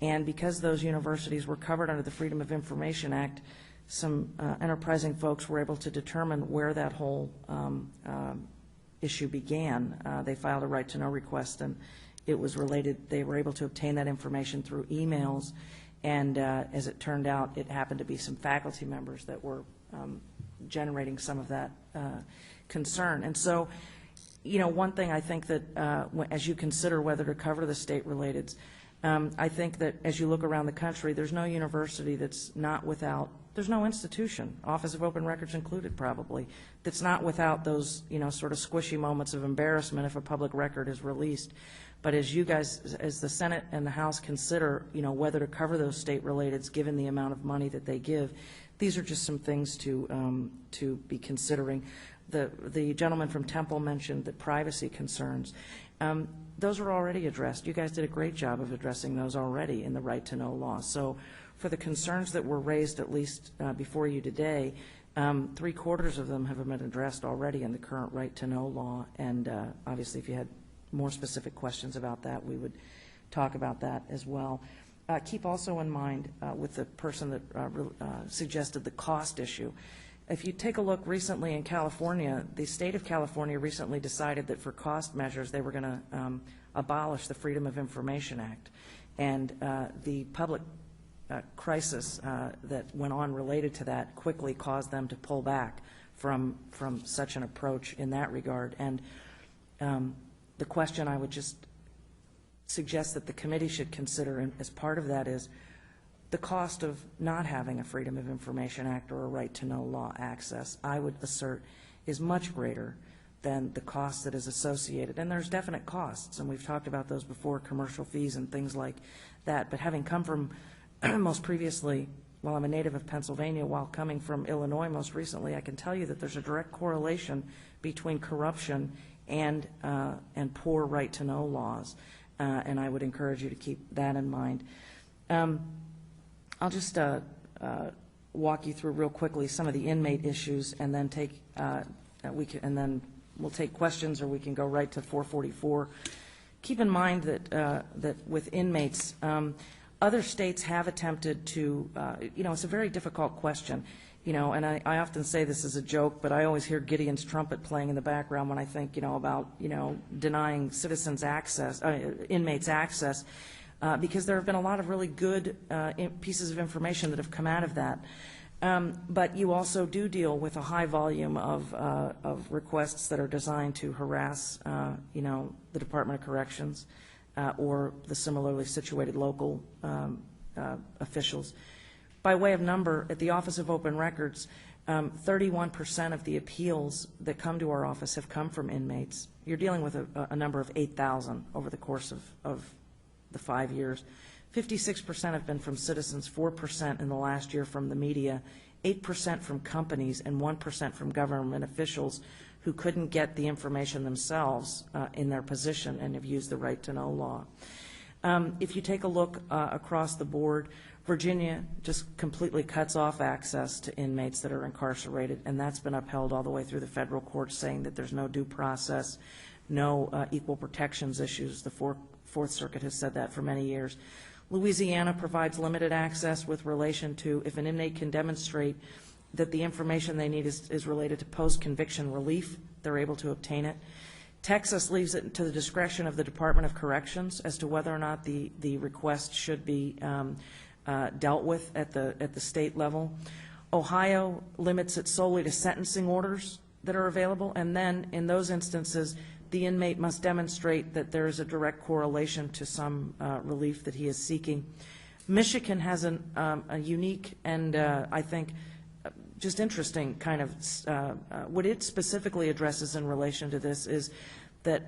And because those universities were covered under the Freedom of Information Act, some enterprising folks were able to determine where that whole issue began. They filed a right to know request, and it was related. They were able to obtain that information through emails, and as it turned out, it happened to be some faculty members that were generating some of that concern. And so, one thing I think that as you consider whether to cover the state-relateds, I think that as you look around the country, there's no university that's not without, there's no institution, Office of Open Records included probably, that's not without those, sort of squishy moments of embarrassment if a public record is released. But as you guys, as the Senate and the House consider, whether to cover those state-relateds given the amount of money that they give, these are just some things to be considering. The gentleman from Temple mentioned the privacy concerns. Those are already addressed. You guys did a great job of addressing those already in the right to know law. So for the concerns that were raised, at least before you today, 3/4 of them have been addressed already in the current right to know law. And obviously, if you had more specific questions about that, we would talk about that as well. Keep also in mind with the person that suggested the cost issue. If you take a look recently in California, the state of California recently decided that for cost measures they were going to abolish the Freedom of Information Act. And the public crisis that went on related to that quickly caused them to pull back from such an approach in that regard. And the question I would just suggest that the committee should consider as part of that is the cost of not having a Freedom of Information Act or a right to know law access, I would assert, is much greater than the cost that is associated. And there's definite costs, and we've talked about those before, commercial fees and things like that. But having come from most previously, while I'm a native of Pennsylvania, while coming from Illinois most recently, I can tell you that there's a direct correlation between corruption and poor right to know laws. And I would encourage you to keep that in mind. I'll just walk you through real quickly some of the inmate issues, and then we'll take questions, or we can go right to 444. Keep in mind that with inmates, other states have attempted to, it's a very difficult question, and I often say this as a joke, but I always hear Gideon's trumpet playing in the background when I think, about, denying citizens access, inmates access, because there have been a lot of really good pieces of information that have come out of that. But you also do deal with a high volume of requests that are designed to harass, the Department of Corrections or the similarly situated local officials. By way of number, at the Office of Open Records, 31% of the appeals that come to our office have come from inmates. You're dealing with a number of 8,000 over the course of the 5 years. 56% have been from citizens, 4% in the last year from the media, 8% from companies, and 1% from government officials who couldn't get the information themselves in their position and have used the right to know law. If you take a look across the board, Virginia just completely cuts off access to inmates that are incarcerated, and that's been upheld all the way through the federal courts, saying that there's no due process, no equal protections issues. The Fourth Circuit has said that for many years. Louisiana provides limited access with relation to if an inmate can demonstrate that the information they need is related to post-conviction relief, they're able to obtain it. Texas leaves it to the discretion of the Department of Corrections as to whether or not the request should be dealt with at the state level. Ohio limits it solely to sentencing orders that are available, and then in those instances, the inmate must demonstrate that there is a direct correlation to some relief that he is seeking. Michigan has a unique and I think just interesting kind of, what it specifically addresses in relation to this is that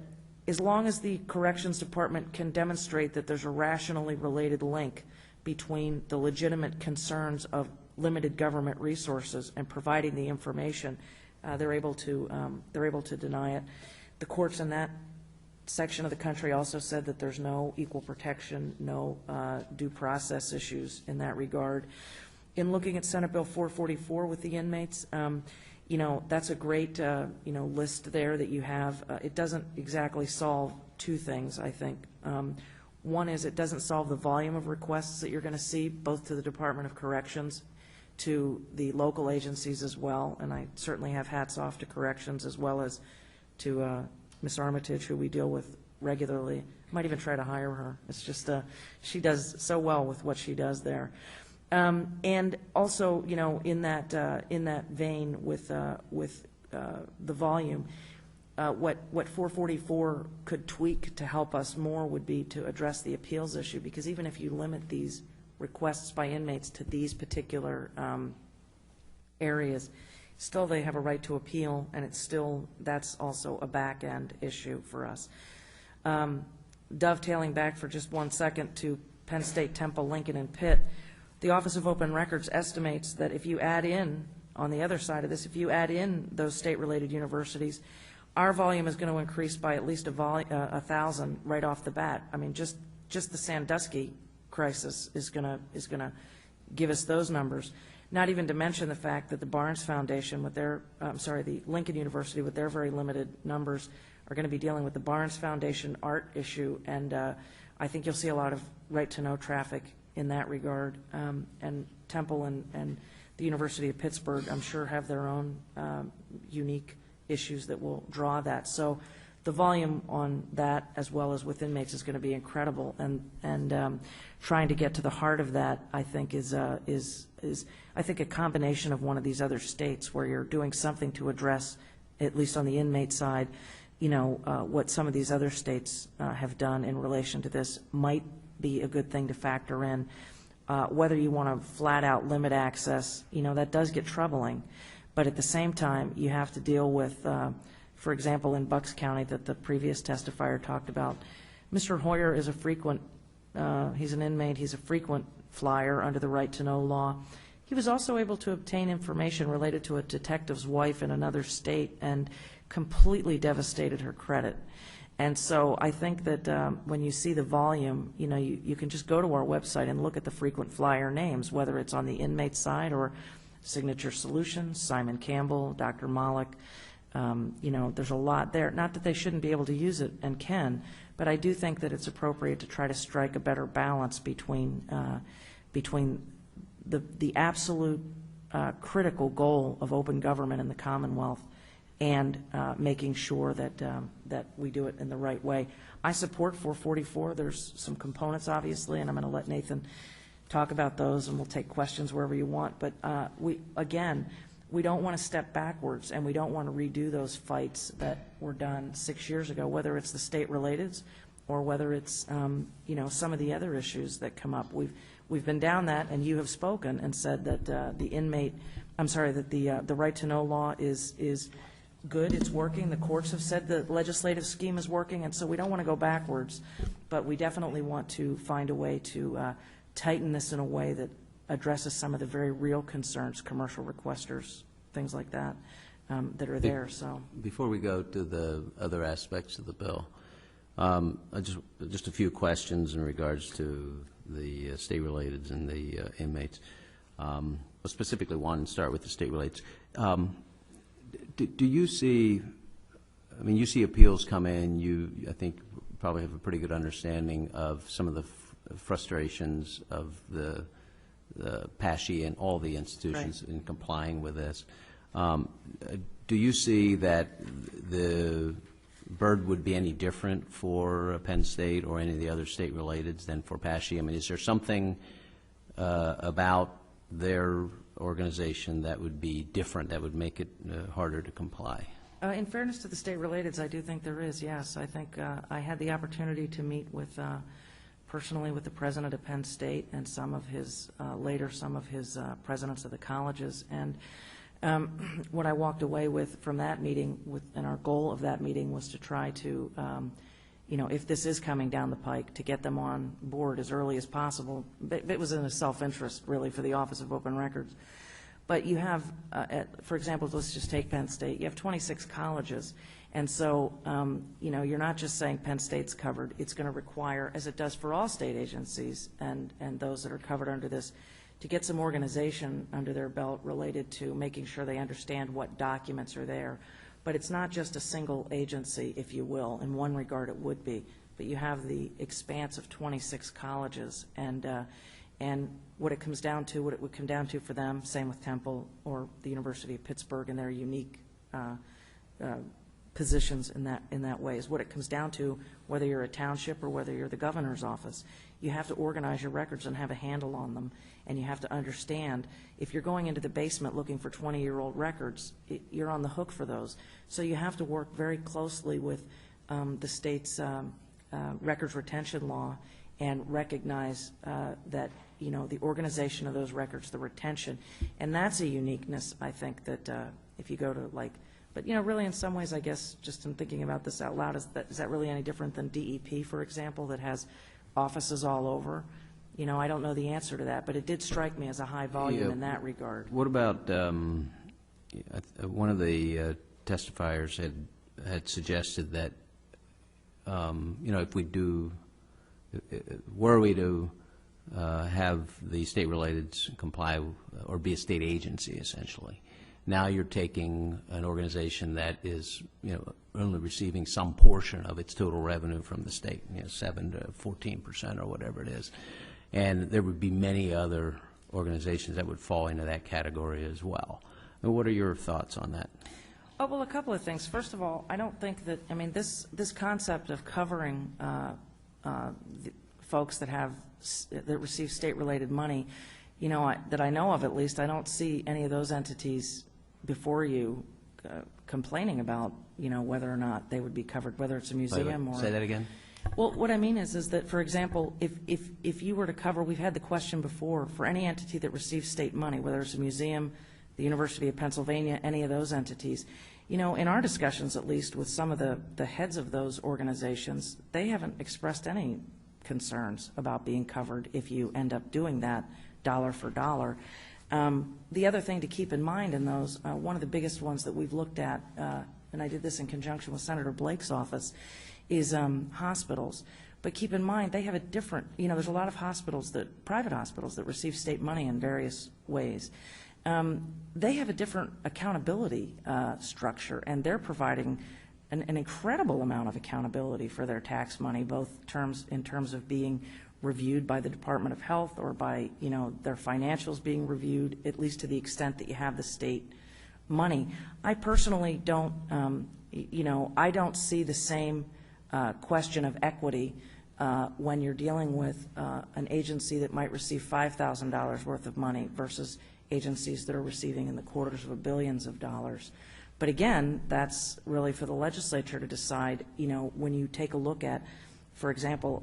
as long as the Corrections Department can demonstrate that there's a rationally related link between the legitimate concerns of limited government resources and providing the information, they're able to deny it. The courts in that section of the country also said that there's no equal protection, no due process issues in that regard. In looking at Senate Bill 444 with the inmates, that's a great list there that you have. It doesn't exactly solve two things, I think. One is it doesn't solve the volume of requests that you're going to see, both to the Department of Corrections, to the local agencies as well, and I certainly have hats off to Corrections as well as to Ms. Armitage, who we deal with regularly. Might even try to hire her. It's just she does so well with what she does there. And also, in that vein with the volume, what 444 could tweak to help us more would be to address the appeals issue, because even if you limit these requests by inmates to these particular areas, still they have a right to appeal, and that's also a back-end issue for us. Dovetailing back for just 1 second to Penn State, Temple, Lincoln, and Pitt, the Office of Open Records estimates that if you add in, on the other side of this, if you add in those state-related universities, our volume is going to increase by at least 1,000 right off the bat. I mean, just the Sandusky crisis is going to give us those numbers. Not even to mention the fact that the Barnes Foundation with their, the Lincoln University with their very limited numbers are going to be dealing with the Barnes Foundation art issue, and I think you'll see a lot of right-to-know traffic in that regard. And Temple and the University of Pittsburgh, I'm sure, have their own unique issues that will draw that. So the volume on that, as well as with inmates, is going to be incredible. And trying to get to the heart of that, I think, is I think a combination of one of these other states where you're doing something to address, at least on the inmate side, what some of these other states have done in relation to this might be a good thing to factor in. Whether you want to flat out limit access, that does get troubling. But at the same time, you have to deal with, for example, in Bucks County that the previous testifier talked about, Mr. Hoyer is a frequent, he's an inmate, he's a frequent flyer under the right to know law. He was also able to obtain information related to a detective's wife in another state and completely devastated her credit. And so I think that when you see the volume, you know, you can just go to our website and look at the frequent flyer names, whether it's on the inmate side or Signature Solutions, Simon Campbell, Dr. Malik. You know, there's a lot there. Not that they shouldn't be able to use it and can, but I do think that it's appropriate to try to strike a better balance between the absolute critical goal of open government in the Commonwealth and making sure that that we do it in the right way. I support 444. There's some components, obviously, and I'm going to let Nathan talk about those, and we'll take questions wherever you want. But we don't want to step backwards, and we don't want to redo those fights that were done 6 years ago, whether it's the state-relateds or whether it's you know, some of the other issues that come up. We've been down that, and you have spoken and said that the right to know law is good, it's working. The courts have said the legislative scheme is working, and so we don't want to go backwards, but we definitely want to find a way to tighten this in a way that addresses some of the very real concerns, commercial requesters, things like that, that are there. So before we go to the other aspects of the bill, just a few questions in regards to the state-relateds and the inmates. Specifically, one, start with the state-relateds. Do you see, I mean, you see appeals come in, I think, probably have a pretty good understanding of some of the frustrations of the PASHE and all the institutions in complying with this. Do you see that the BIRD would be any different for Penn State or any of the other state-relateds than for PASHE? I mean, is there something about their organization that would be different, that would make it harder to comply? in fairness to the state-relateds, I do think there is, yes. I think I had the opportunity to meet with personally with the president of Penn State and some of his presidents of the colleges, and what I walked away with from that meeting, and our goal of that meeting was to try to, if this is coming down the pike, to get them on board as early as possible. It was in a self-interest, really, for the Office of Open Records. But you have, for example, let's just take Penn State. You have 26 colleges, and so you're not just saying Penn State's covered. It's going to require, as it does for all state agencies and those that are covered under this, to get some organization under their belt related to making sure they understand what documents are there. But it's not just a single agency, if you will. In one regard, it would be. But you have the expanse of 26 colleges, and what it comes down to, what it would come down to for them, same with Temple or the University of Pittsburgh and their unique positions in that way, is what it comes down to, whether you're a township or whether you're the governor's office. You have to organize your records and have a handle on them, and you have to understand, if you're going into the basement looking for 20-year-old records, you're on the hook for those. So you have to work very closely with the state's records retention law and recognize that the organization of those records, the retention, and that's a uniqueness, I think, that if you go to but really in some ways, I guess, just in thinking about this out loud, is that really any different than DEP, for example, that has offices all over? I don't know the answer to that, but it did strike me as a high volume in that regard. What about one of the testifiers had suggested that if we do, were we to have the state-related comply or be a state agency, essentially, now you're taking an organization that is only receiving some portion of its total revenue from the state, 7 to 14% or whatever it is, and there would be many other organizations that would fall into that category as well. And what are your thoughts on that? Oh, well, a couple of things. First of all, I don't think that, this concept of covering the folks that receive state-related money, that I know of at least, I don't see any of those entities before you complaining about, whether or not they would be covered, whether it's a museum or... Say that again? Well, what I mean is that, for example, if you were to cover, we've had the question before, for any entity that receives state money, whether it's a museum, the University of Pennsylvania, any of those entities, in our discussions, at least, with some of the heads of those organizations, they haven't expressed any concerns about being covered if you end up doing that dollar for dollar. The other thing to keep in mind in those, one of the biggest ones that we've looked at, and I did this in conjunction with Senator Blake's office, is hospitals. But keep in mind, they have a different, there's a lot of hospitals private hospitals that receive state money in various ways. They have a different accountability structure, and they're providing an incredible amount of accountability for their tax money, both in terms of being reviewed by the Department of Health or by, their financials being reviewed, at least to the extent that you have the state money. I personally don't, I don't see the same question of equity when you're dealing with an agency that might receive $5,000 worth of money versus agencies that are receiving in the quarters of billions of dollars. But again, that's really for the legislature to decide, when you take a look at, for example,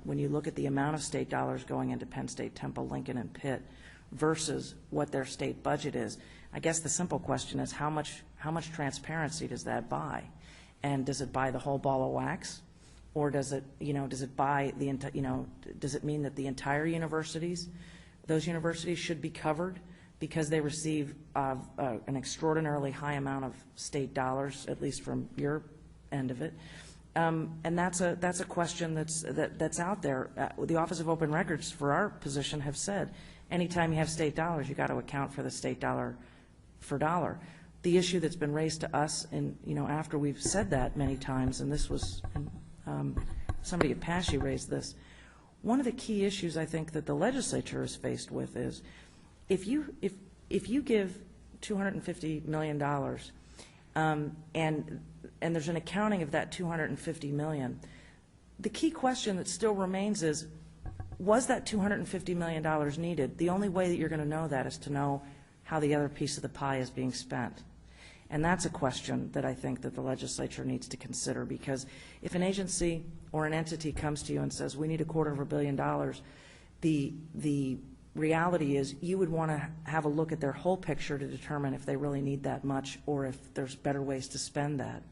when you look at the amount of state dollars going into Penn State, Temple, Lincoln, and Pitt versus what their state budget is, I guess the simple question is how much transparency does that buy? And does it buy the whole ball of wax? Or does it, does it buy the, does it mean that the entire universities, those universities should be covered because they receive an extraordinarily high amount of state dollars, at least from your end of it? And that's a question that's out there. The Office of Open Records, for our position, have said anytime you have state dollars, you got to account for the state dollar for dollar. The issue that's been raised to us, and after we've said that many times, and this was somebody at PASHE raised this. One of the key issues I think that the legislature is faced with is if you give $250 million and there's an accounting of that $250 million, the key question that still remains is, was that $250 million needed? The only way that you're going to know that is to know how the other piece of the pie is being spent. And that's a question that I think that the legislature needs to consider, because if an agency or an entity comes to you and says, we need $250 million, the reality is you would want to have a look at their whole picture to determine if they really need that much or if there's better ways to spend that.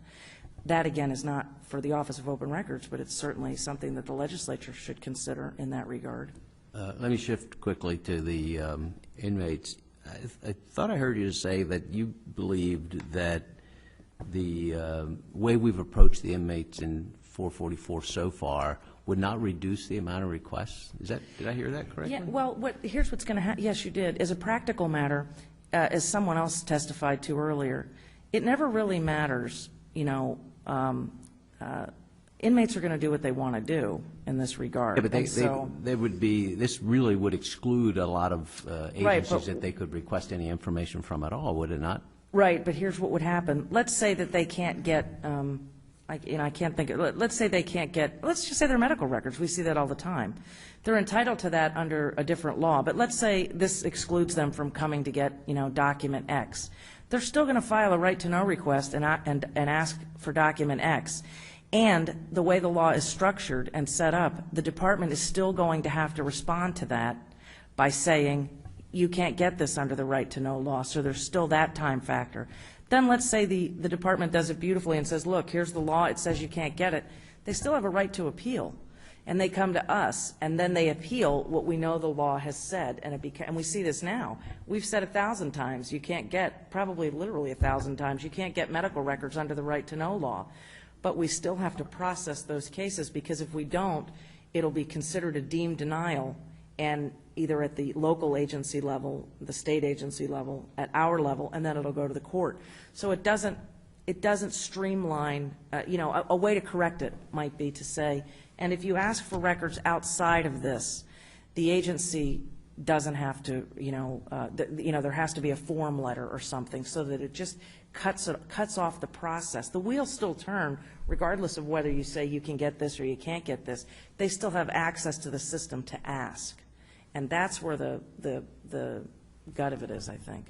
That, again, is not for the Office of Open Records, but it's certainly something that the legislature should consider in that regard. Let me shift quickly to the inmates. I thought I heard you say that you believed that the way we've approached the inmates in 444 so far would not reduce the amount of requests. Did I hear that correctly? Yeah, well, here's what's going to happen. Yes, you did. As a practical matter, as someone else testified to earlier, it never really matters, inmates are going to do what they want to do in this regard. Yeah, but they would be, this really would exclude a lot of agencies that they could request any information from at all, would it not? Right, but here's what would happen. Let's say that they can't get, I can't think of, let's say they can't get, let's just say their medical records. We see that all the time. They're entitled to that under a different law, but let's say this excludes them from coming to get, document X. They're still going to file a right-to-know request and ask for document X. And the way the law is structured and set up, the department is still going to have to respond to that by saying, you can't get this under the right-to-know law, so there's still that time factor. Then let's say the department does it beautifully and says, look, here's the law, it says you can't get it. They still have a right to appeal. And they come to us, and then they appeal what we know the law has said. And we see this now. We've said 1,000 times you can't get, probably literally 1,000 times, you can't get medical records under the right-to-know law. But we still have to process those cases, because if we don't, it'll be considered a deemed denial, and either at the local agency level, the state agency level, at our level, and then it'll go to the court. So it doesn't streamline, a way to correct it might be to say, and if you ask for records outside of this, the agency doesn't have to, there has to be a form letter or something so that it just cuts off the process. The wheels still turn regardless of whether you say you can get this or you can't get this. They still have access to the system to ask. And that's where the gut of it is, I think.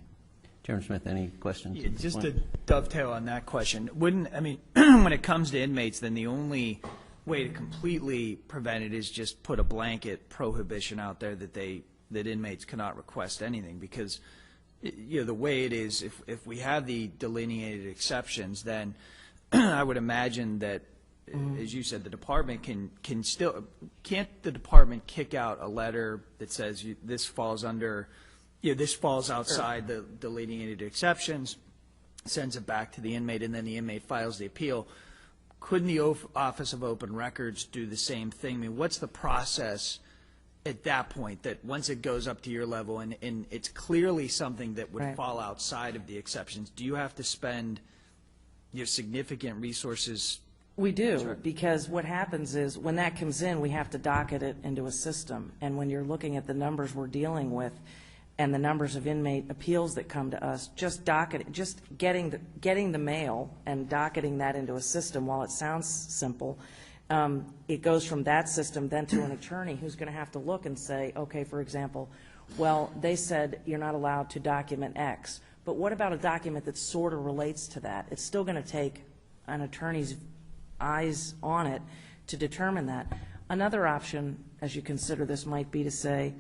Chairman Smith, any questions? Yeah, just to dovetail on that question, when it comes to inmates, then the only way to completely prevent it is just put a blanket prohibition out there that inmates cannot request anything, because the way it is, if we have the delineated exceptions, then I would imagine that, as you said, the department can't the department kick out a letter that says this falls under, this falls outside the delineated exceptions, sends it back to the inmate, and then the inmate files the appeal. couldn't the Office of Open Records do the same thing? I mean, what's the process at that point, that once it goes up to your level and it's clearly something that would Right. fall outside of the exceptions, do you have to spend your significant resources? We do, because what happens is, when that comes in, we have to docket it into a system. And when you're looking at the numbers we're dealing with and the numbers of inmate appeals that come to us, just getting the mail and docketing that into a system, while it sounds simple, it goes from that system then to an attorney who's going to have to look and say, okay, for example, well, they said you're not allowed to document X, but what about a document that sort of relates to that? It's still going to take an attorney's eyes on it to determine that. Another option, as you consider this, might be to say,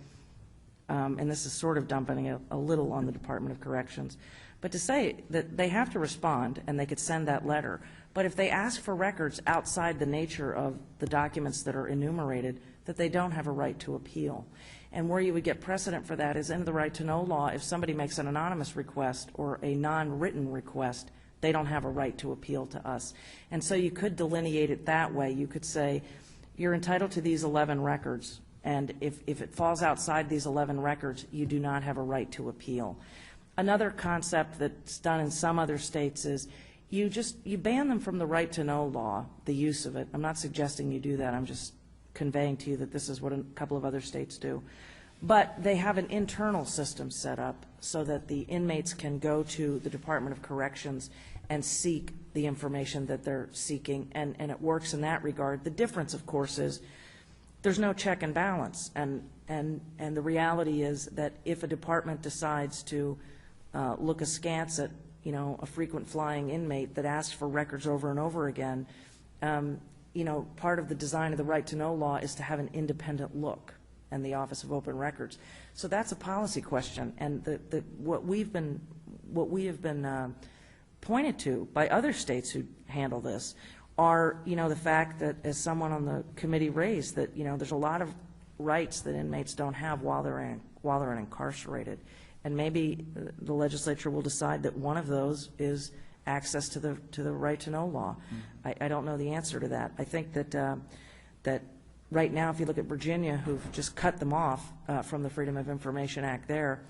and this is sort of dumping a little on the Department of Corrections, but to say that they have to respond and they could send that letter. But if they ask for records outside the nature of the documents that are enumerated, that they don't have a right to appeal. And where you would get precedent for that is in the right to know law. If somebody makes an anonymous request or a non-written request, they don't have a right to appeal to us. And so you could delineate it that way. You could say, you're entitled to these 11 records, and if it falls outside these 11 records, you do not have a right to appeal. Another concept that's done in some other states is you ban them from the right to know law, the use of it. I'm not suggesting you do that. I'm just conveying to you that this is what a couple of other states do. But they have an internal system set up so that the inmates can go to the Department of Corrections and seek the information that they're seeking, and it works in that regard. The difference, of course, is there's no check and balance, and the reality is that if a department decides to look askance at, you know, a frequent flying inmate that asks for records over and over again, you know, part of the design of the right to know law is to have an independent look, and the Office of Open Records. So that's a policy question, and what we have been pointed to by other states who handle this are, you know, the fact that, as someone on the committee raised, that, you know, there's a lot of rights that inmates don't have while they're incarcerated, and maybe the legislature will decide that one of those is access to the right to know law. I don't know the answer to that. I think that right now, if you look at Virginia, who've just cut them off from the Freedom of Information Act there,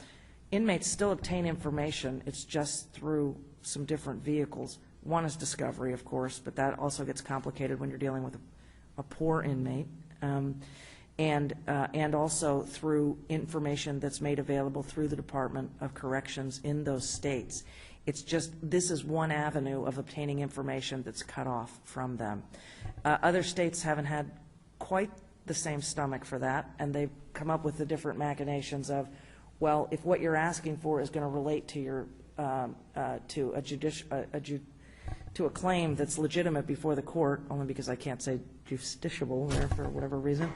inmates still obtain information. It's just through some different vehicles. One is discovery, of course, but that also gets complicated when you're dealing with a poor inmate, and also through information that's made available through the Department of Corrections in those states. It's just, this is one avenue of obtaining information that's cut off from them. Other states haven't had quite the same stomach for that, and they've come up with the different machinations of, well, if what you're asking for is going to relate to your to a claim that's legitimate before the court, only because I can't say justiciable there for whatever reason,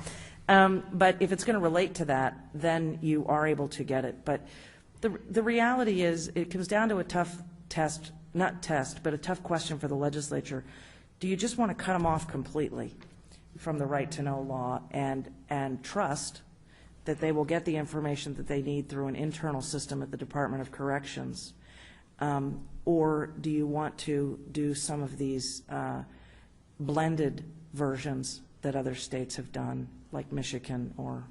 but if it's going to relate to that, then you are able to get it. But the reality is, it comes down to a tough test, not test, but a tough question for the legislature. Do you just want to cut them off completely from the right to know law and trust that they will get the information that they need through an internal system at the Department of Corrections? Or do you want to do some of these blended versions that other states have done, like Michigan or...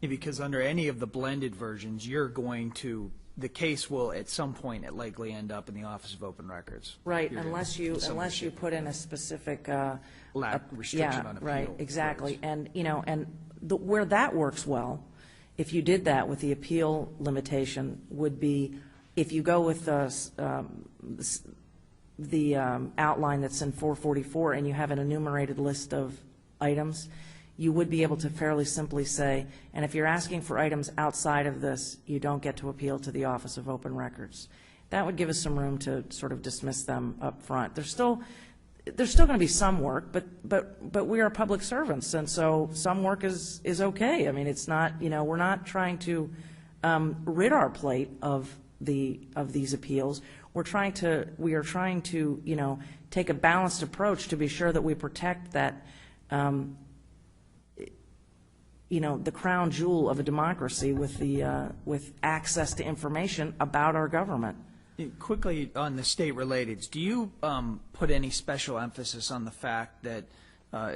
Because under any of the blended versions, you're going to, the case will at some point likely end up in the Office of Open Records. Right, unless you put in a specific restriction on appeal. Right, exactly. And, you know, and where that works well, if you did that with the appeal limitation, would be if you go with the outline that's in 444 and you have an enumerated list of items, you would be able to fairly simply say, and if you're asking for items outside of this, you don't get to appeal to the Office of Open Records. That would give us some room to sort of dismiss them up front. There's still going to be some work, but we are public servants, and so some work is okay. I mean, it's not, you know, we're not trying to rid our plate of these appeals. We are trying to, you know, take a balanced approach to be sure that we protect that, you know, the crown jewel of a democracy with access to information about our government. Quickly on the state relateds, do you put any special emphasis on the fact that I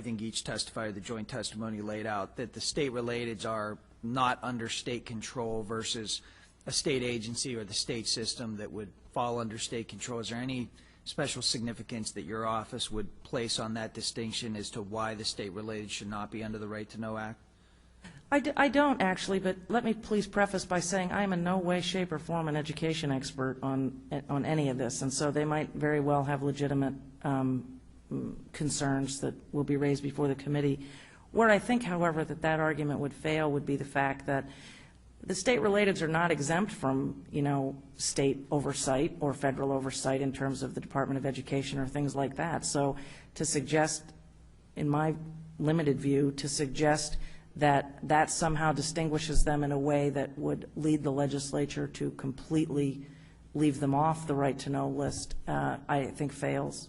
think each testifier, the joint testimony laid out, that the state relateds are not under state control versus a state agency or the state system that would fall under state control? Is there any special significance that your office would place on that distinction as to why the state related should not be under the Right to Know Act? I don't actually, but let me please preface by saying I am in no way, shape, or form an education expert on any of this, and so they might very well have legitimate concerns that will be raised before the committee. Where I think, however, that argument would fail would be the fact that the state relateds are not exempt from, state oversight or federal oversight in terms of the Department of Education or things like that. So to suggest, in my limited view, to suggest that somehow distinguishes them in a way that would lead the legislature to completely leave them off the right to know list, I think fails.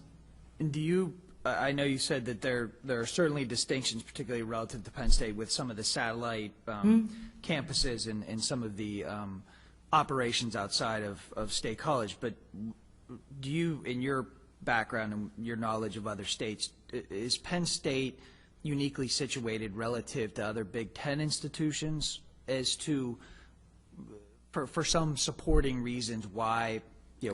And do you, I know you said that there are certainly distinctions, particularly relative to Penn State, with some of the satellite campuses and some of the operations outside of State College, but do you, in your background and your knowledge of other states, is Penn State uniquely situated relative to other Big Ten institutions as to, for some supporting reasons why,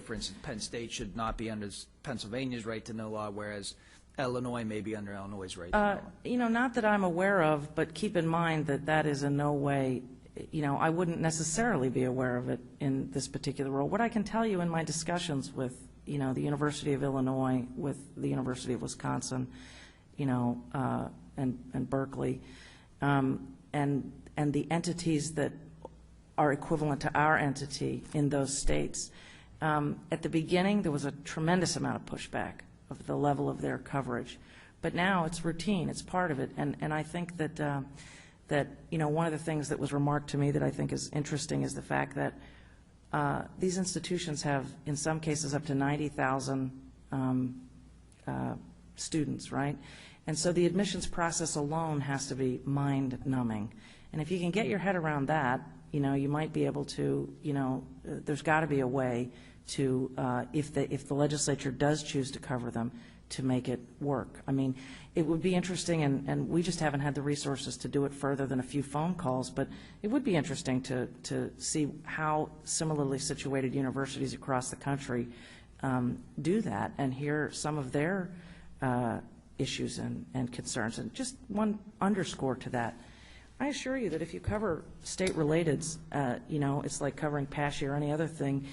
for instance, Penn State should not be under Pennsylvania's right to know law, whereas Illinois may be under Illinois' right to know law? Not that I'm aware of, but keep in mind that is in no way, I wouldn't necessarily be aware of it in this particular role. What I can tell you in my discussions with, the University of Illinois, with the University of Wisconsin, and Berkeley, and the entities that are equivalent to our entity in those states. At the beginning, there was a tremendous amount of pushback of the level of their coverage, but now it's routine, it's part of it, and I think that one of the things that was remarked to me that I think is interesting is the fact that these institutions have, in some cases, up to 90,000 students, right? And so the admissions process alone has to be mind-numbing. And if you can get your head around that, you might be able to, there's got to be a way to, if the legislature does choose to cover them, to make it work. I mean, it would be interesting, and we just haven't had the resources to do it further than a few phone calls, but it would be interesting to see how similarly situated universities across the country do that and hear some of their issues and concerns. And just one underscore to that, I assure you that if you cover state relateds, it's like covering PASHE or any other thing.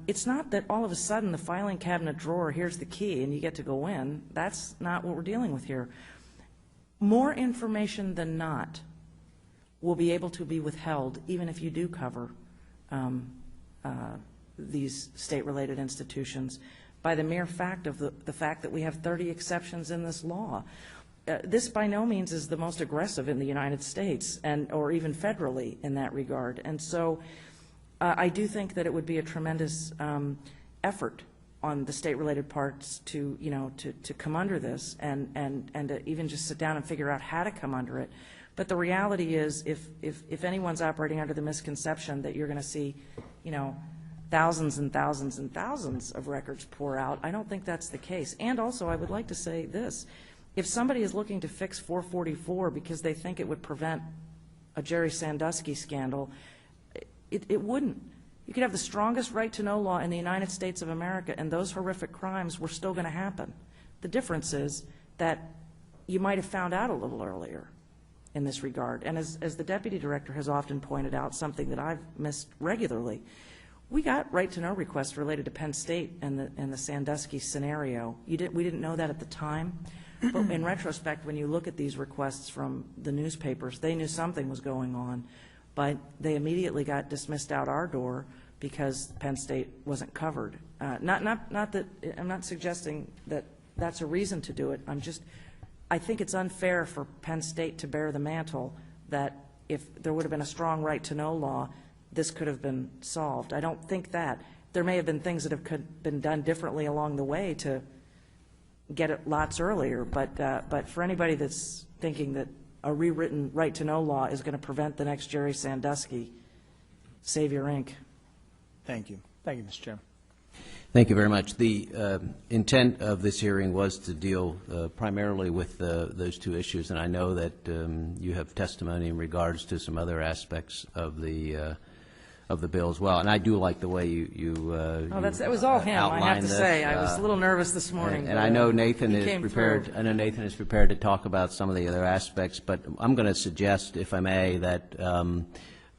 It's not that all of a sudden the filing cabinet drawer, here's the key and you get to go in. That's not what we're dealing with here. More information than not will be able to be withheld even if you do cover these state-related institutions by the mere fact of the fact that we have 30 exceptions in this law. This by no means is the most aggressive in the United States or even federally in that regard. And so I do think that it would be a tremendous effort on the state-related parts to come under this and to even just sit down and figure out how to come under it. But the reality is if anyone's operating under the misconception that you're going to see, thousands and thousands and thousands of records pour out, I don't think that's the case. And also, I would like to say this. If somebody is looking to fix 444 because they think it would prevent a Jerry Sandusky scandal, it wouldn't. You could have the strongest right to know law in the United States of America, and those horrific crimes were still going to happen. The difference is that you might have found out a little earlier in this regard. And as the deputy director has often pointed out, something that I've missed regularly, we got right-to-know requests related to Penn State and the Sandusky scenario. We didn't know that at the time, but in retrospect, when you look at these requests from the newspapers, they knew something was going on, but they immediately got dismissed out our door because Penn State wasn't covered. Not that I'm not suggesting that that's a reason to do it. I think it's unfair for Penn State to bear the mantle that if there would have been a strong right-to-know law, this could have been solved. I don't think that. There may have been things that have been done differently along the way to get it lots earlier, but for anybody that's thinking that a rewritten right-to-know law is going to prevent the next Jerry Sandusky, save your ink. Thank you. Thank you, Mr. Chairman. Thank you very much. The intent of this hearing was to deal primarily with those two issues, and I know that you have testimony in regards to some other aspects of the bill as well. And I do like the way you That was all him, I have to say. I was a little nervous this morning. And I know Nathan he is came prepared. through. I know Nathan is prepared to talk about some of the other aspects, but I'm going to suggest, if I may, that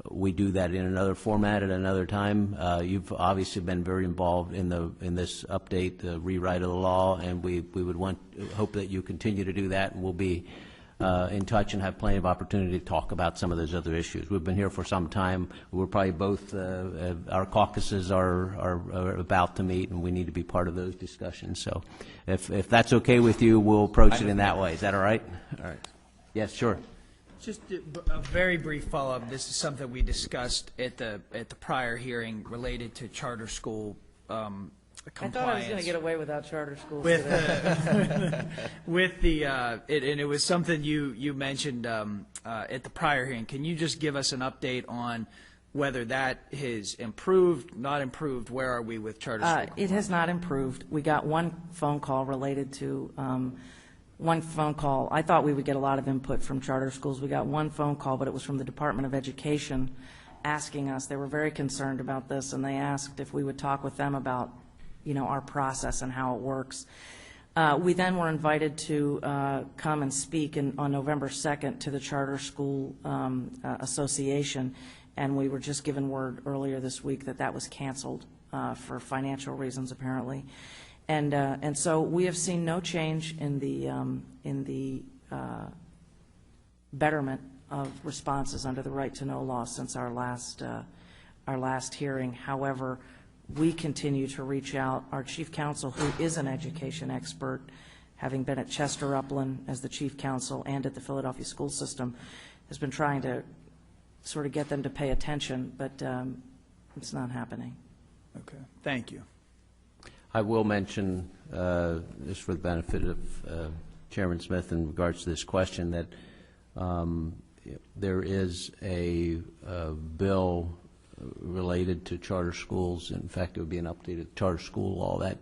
we do that in another format at another time. You've obviously been very involved in this update, the rewrite of the law, and we would hope that you continue to do that, and we'll be in touch and have plenty of opportunity to talk about some of those other issues. We've been here for some time. We're probably both, our caucuses are about to meet, and we need to be part of those discussions. So if that's okay with you, we'll approach it in that way. Is that all right? All right. Yes, sure. Just a very brief follow-up. This is something we discussed at the prior hearing related to charter school compliance. I thought I was going to get away without charter schools With today. with and it was something you mentioned at the prior hearing. Can you just give us an update on whether that has improved, not improved? Where are we with charter school? It has not improved. We got one phone call related to one phone call. I thought we would get a lot of input from charter schools. We got one phone call, but it was from the Department of Education asking us. They were very concerned about this, and they asked if we would talk with them about, our process and how it works. We then were invited to come and speak on November 2nd to the Charter School Association, and we were just given word earlier this week that that was canceled for financial reasons, apparently. And so we have seen no change in the betterment of responses under the right to know law since our last hearing. However, we continue to reach out. Our chief counsel, who is an education expert, having been at Chester Upland as the chief counsel and at the Philadelphia school system, has been trying to sort of get them to pay attention, but it's not happening. Okay. Thank you. I will mention, just for the benefit of Chairman Smith in regards to this question, that there is a bill related to charter schools. In fact, it would be an updated charter school law that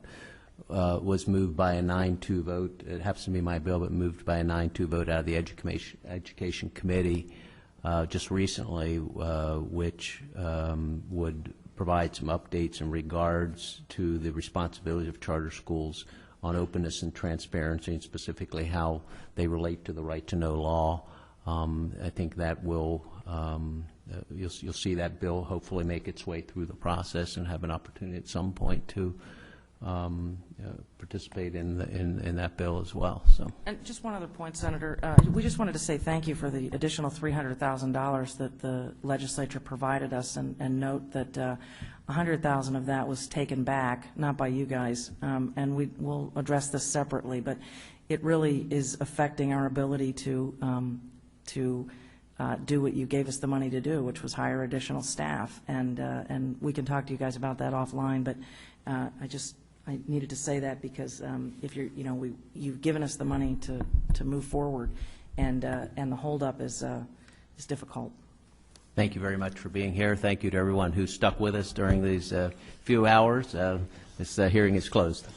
was moved by a 9-2 vote. It happens to be my bill, but moved by a 9-2 vote out of the Education Committee just recently, which would provide some updates in regards to the responsibility of charter schools on openness and transparency, and specifically how they relate to the right to know law. I think that will, you'll see that bill hopefully make its way through the process and have an opportunity at some point to participate in that bill as well. So. And just one other point, Senator. We just wanted to say thank you for the additional $300,000 that the legislature provided us, and note that $100,000 of that was taken back, not by you guys, and we will address this separately, but it really is affecting our ability to do what you gave us the money to do, which was hire additional staff, and we can talk to you guys about that offline, but I needed to say that because if you're, you've given us the money to move forward, and the holdup is difficult. Thank you very much for being here. Thank you to everyone who stuck with us during these few hours. This hearing is closed.